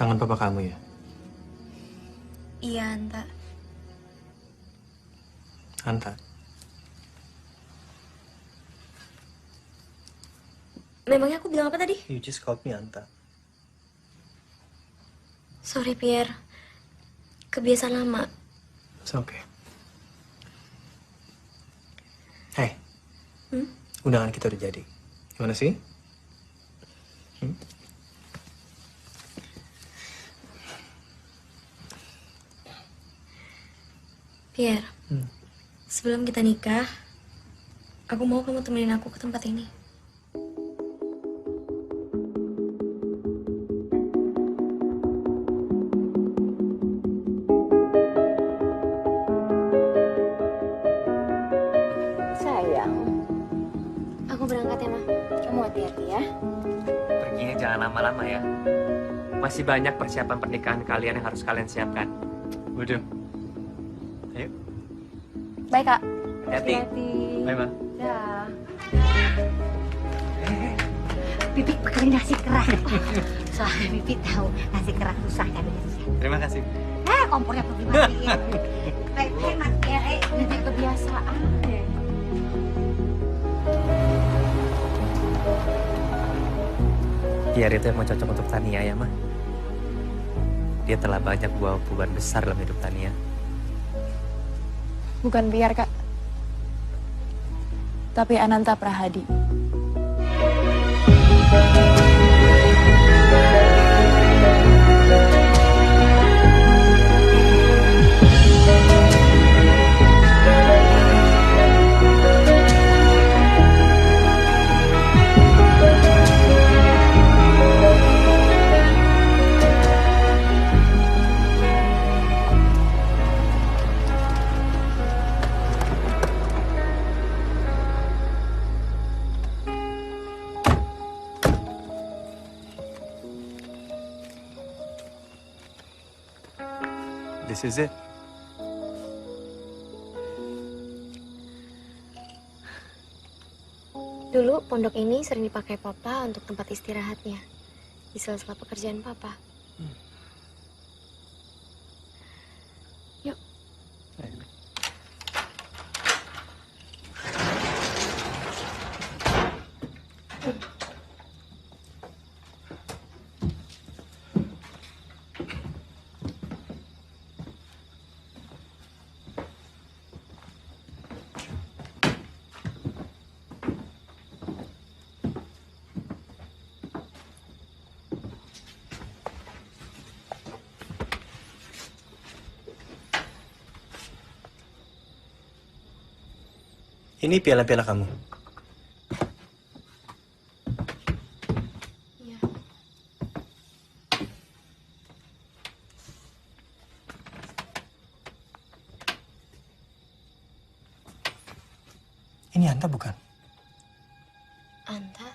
Kangen papa kamu ya? Iya, Anta. Anta. Memangnya aku bilang apa tadi? You just called me Anta. Sorry, Pierre. Kebiasaan lama. It's okay. Hey. Hmm? Undangan kita udah jadi. Gimana sih? Pierre, sebelum kita nikah, aku mau kamu temenin aku ke tempat ini. Sayang, Aku berangkat ya, Ma. kamu hati-hati ya. Perginya jangan lama-lama ya. Masih banyak persiapan pernikahan kalian yang harus kalian siapkan. Waduh. Ayo. Baik, Kak. Hati-hati. Bye, Ma. Dah. Bibi bikinin nasi kerak. Soalnya Bibi tahu nasi kerak susah kan. Terima kasih. Kompornya pergi matiin. Hemat ya, Bibi kebiasaan deh. Pierre itu emang cocok untuk Tania ya, Ma. Dia telah banyak bawa perubahan besar dalam hidup Tania. Bukan Pierre, Kak. Tapi Ananta Prahadi. This is it. Dulu pondok ini sering dipakai papa untuk tempat istirahatnya di sela-sela pekerjaan papa. Yuk. Ini piala-piala kamu. Iya. Ini Anta bukan? Anta?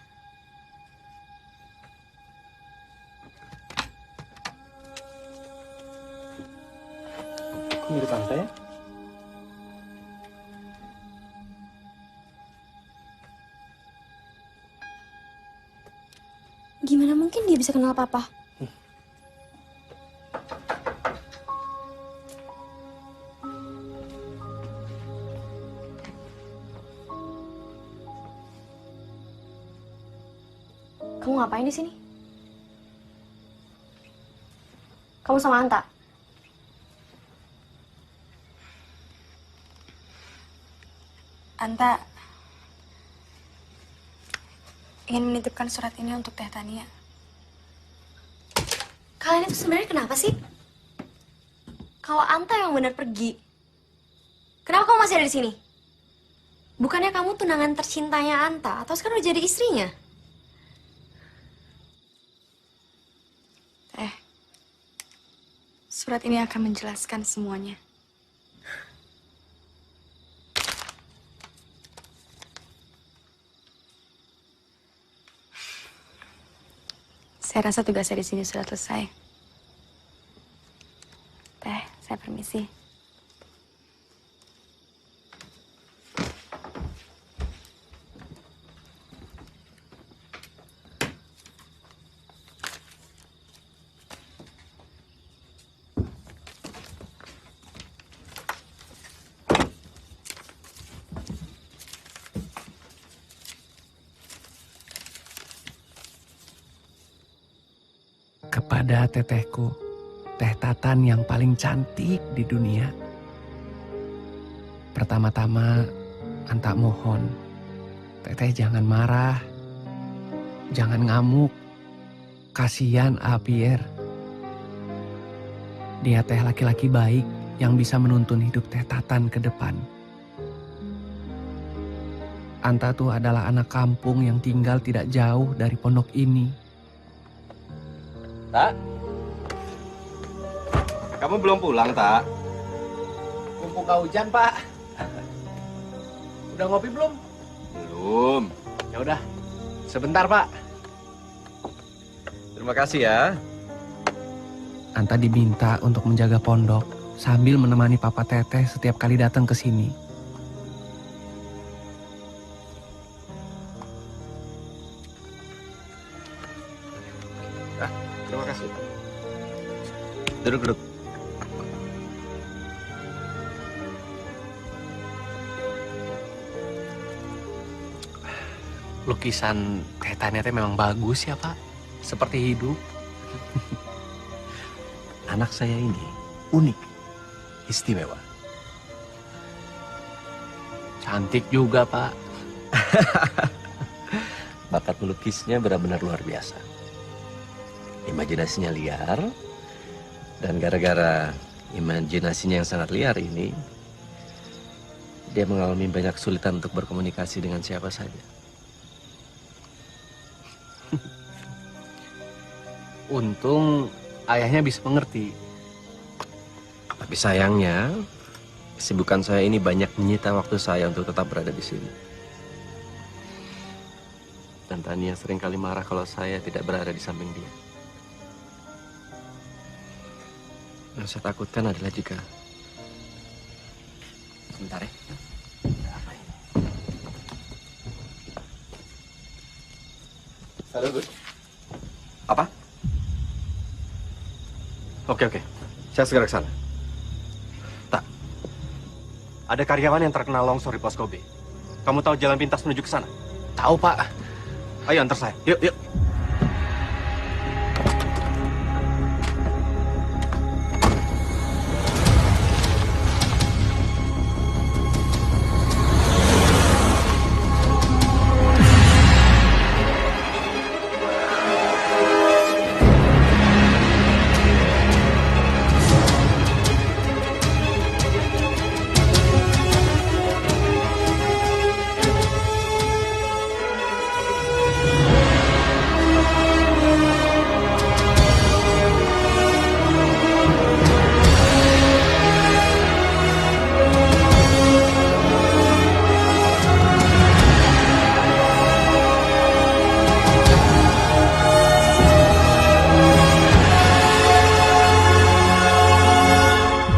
Kok mirip Anta ya? Gimana mungkin dia bisa kenal papa? Kamu ngapain di sini? Kamu sama Anta? Anta ingin menitipkan surat ini untuk Teh Tania. Kalian itu sebenarnya kenapa sih? Kalau Anta yang benar pergi, kenapa kamu masih ada di sini? Bukannya kamu tunangan tercintanya Anta, atau sekarang udah jadi istrinya? Teh, surat ini akan menjelaskan semuanya. Saya rasa tugas saya di sini sudah selesai. Teh, saya permisi. Kepada tetehku, Teh Tatan yang paling cantik di dunia. Pertama-tama, Anta mohon, Teteh jangan marah, jangan ngamuk. Kasihan Pierre. Dia teh laki-laki baik yang bisa menuntun hidup Teh Tatan ke depan. Anta tuh adalah anak kampung yang tinggal tidak jauh dari pondok ini. Tak? Kamu belum pulang, Tak? Kumpul hujan, Pak. Udah ngopi belum? Belum. Ya udah, sebentar, Pak. Terima kasih ya. Anta diminta untuk menjaga pondok sambil menemani Papa Teteh setiap kali datang ke sini. Terima kasih. Duduk. Lukisan Teh Tania memang bagus ya, Pak. Seperti hidup. Anak saya ini unik, istimewa. Cantik juga, Pak. Bakat melukisnya benar-benar luar biasa. Imajinasinya liar, dan gara-gara imajinasinya yang sangat liar ini, dia mengalami banyak kesulitan untuk berkomunikasi dengan siapa saja. Untung ayahnya bisa mengerti. Tapi sayangnya, kesibukan saya ini banyak menyita waktu saya untuk tetap berada di sini. Dan Tania seringkali marah kalau saya tidak berada di samping dia. Yang saya takutkan adalah jika... Sebentar ya. Halo, Gus. Apa? Oke. Saya segera ke sana. Tak. Ada karyawan yang terkena longsor di pos Kobe. Kamu tahu jalan pintas menuju ke sana? Tahu, Pak. Ayo antar saya. Yuk.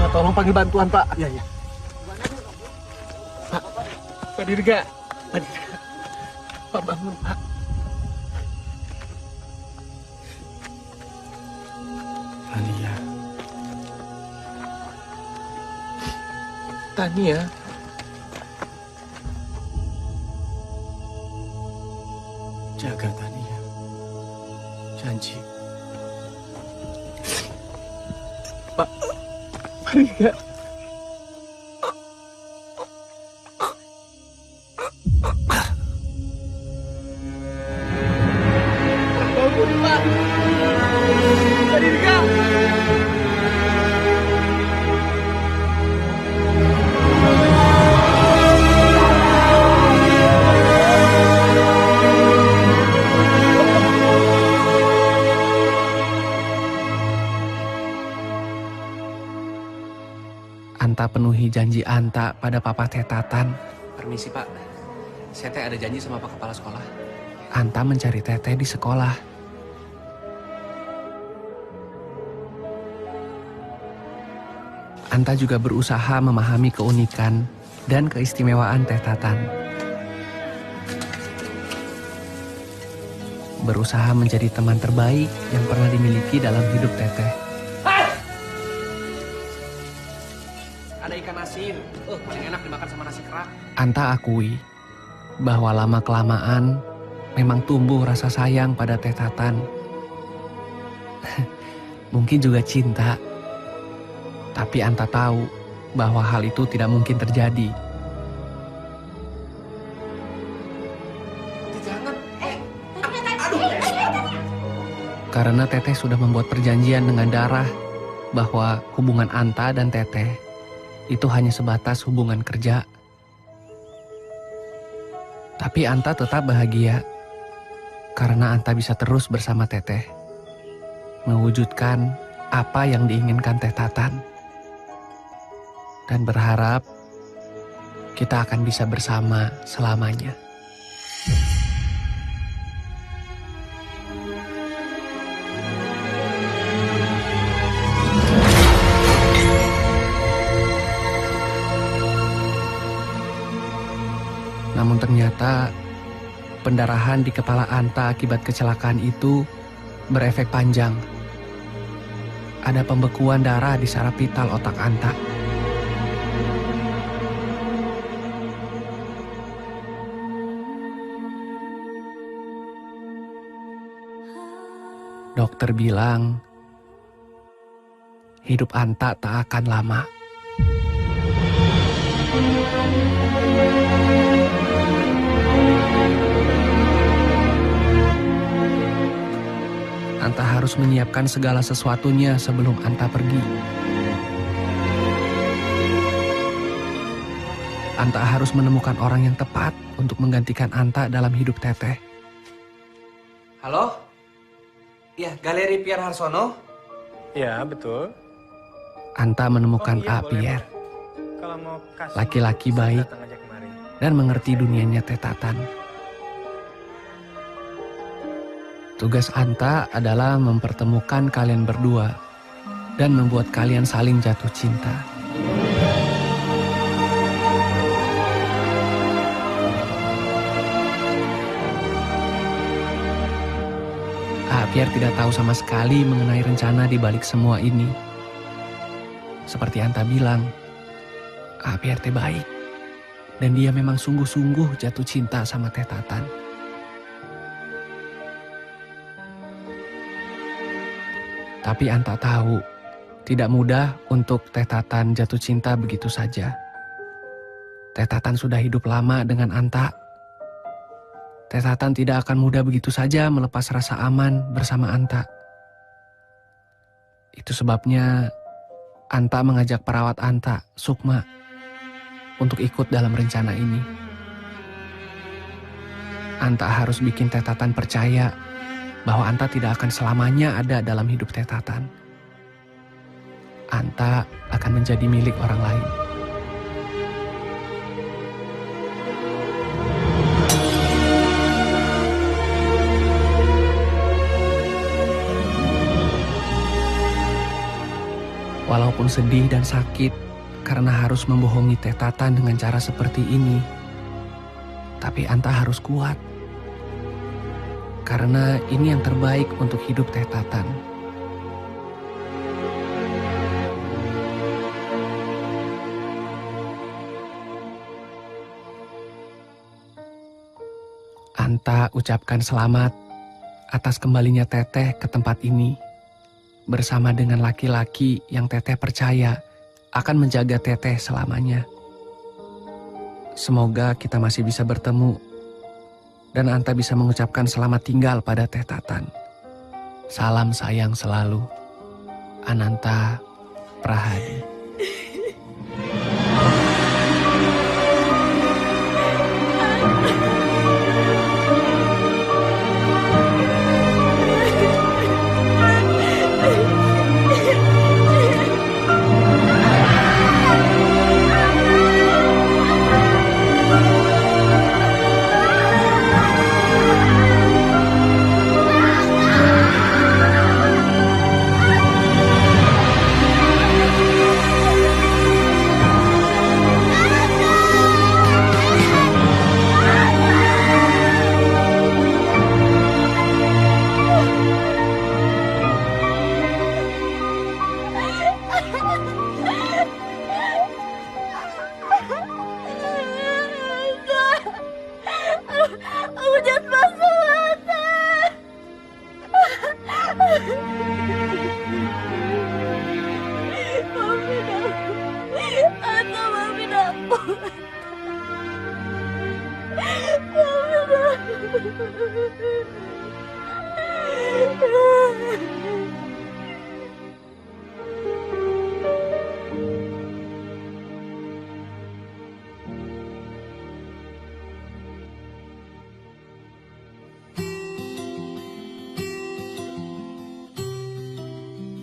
Tolong panggil bantuan, Pak. Iya. Pak Dirga. Pak bangun, Pak. Tania. Jaga Tania. Janji. Pak Dirga. Bangun, Pak. Pak Dirga. Anta penuhi janji Anta pada Papa Tetatan. Permisi, Pak. Saya teh ada janji sama Pak Kepala Sekolah. Anta mencari Teteh di sekolah. Anta juga berusaha memahami keunikan dan keistimewaan Tetatan. Berusaha menjadi teman terbaik yang pernah dimiliki dalam hidup Teteh. Ada ikan asin, paling enak dimakan sama nasi kerak. Anta akui bahwa lama-kelamaan memang tumbuh rasa sayang pada Tetatan. Mungkin juga cinta. Tapi Anta tahu bahwa hal itu tidak mungkin terjadi. Karena Teteh sudah membuat perjanjian dengan Darah bahwa hubungan Anta dan Teteh itu hanya sebatas hubungan kerja. Tapi Anta tetap bahagia karena Anta bisa terus bersama Teteh, mewujudkan apa yang diinginkan Tetatan, dan berharap kita akan bisa bersama selamanya. Namun ternyata pendarahan di kepala Anta akibat kecelakaan itu berefek panjang. Ada pembekuan darah di saraf vital otak Anta. Dokter bilang hidup Anta tak akan lama. Anta harus menyiapkan segala sesuatunya sebelum Anta pergi. Anta harus menemukan orang yang tepat untuk menggantikan Anta dalam hidup Teteh. Halo? Ya, Galeri Pierre Harsono? Ya, betul. Anta menemukan Pierre. Laki-laki baik dan mengerti dunianya Tetatan. Tugas Anta adalah mempertemukan kalian berdua dan membuat kalian saling jatuh cinta. Pierre tidak tahu sama sekali mengenai rencana di balik semua ini. Seperti Anta bilang, Pierre teh baik. Dan dia memang sungguh-sungguh jatuh cinta sama Teh Tatan. Tapi Anta tahu, tidak mudah untuk Teh Tatan jatuh cinta begitu saja. Teh Tatan sudah hidup lama dengan Anta. Teh Tatan tidak akan mudah begitu saja melepas rasa aman bersama Anta. Itu sebabnya Anta mengajak perawat Anta, Sukma, untuk ikut dalam rencana ini. Anta harus bikin Teh Tatan percaya bahwa Anta tidak akan selamanya ada dalam hidup Teh Tatan. Anta akan menjadi milik orang lain. Walaupun sedih dan sakit karena harus membohongi Teh Tatan dengan cara seperti ini, tapi Anta harus kuat. Karena ini yang terbaik untuk hidup Teh Tatan. Anta ucapkan selamat atas kembalinya Teteh ke tempat ini. Bersama dengan laki-laki yang Teteh percaya akan menjaga Teteh selamanya. Semoga kita masih bisa bertemu dan Anta bisa mengucapkan selamat tinggal pada Teh Tatan. Salam sayang selalu, Ananta Prahadi.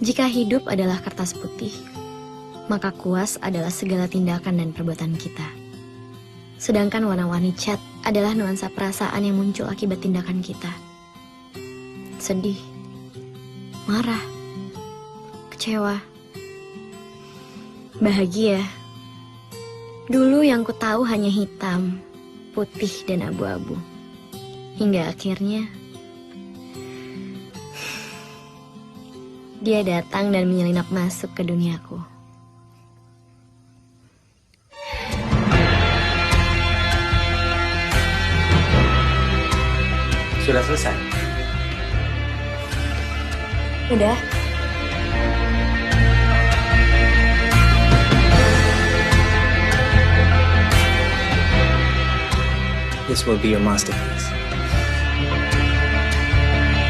Jika hidup adalah kertas putih, maka kuas adalah segala tindakan dan perbuatan kita. Sedangkan warna-warni cat adalah nuansa perasaan yang muncul akibat tindakan kita. Sedih, marah, kecewa, bahagia. Dulu yang ku tahu hanya hitam, putih, dan abu-abu. Hingga akhirnya dia datang dan menyelinap masuk ke duniaku. Sudah selesai? Udah. This will be your masterpiece.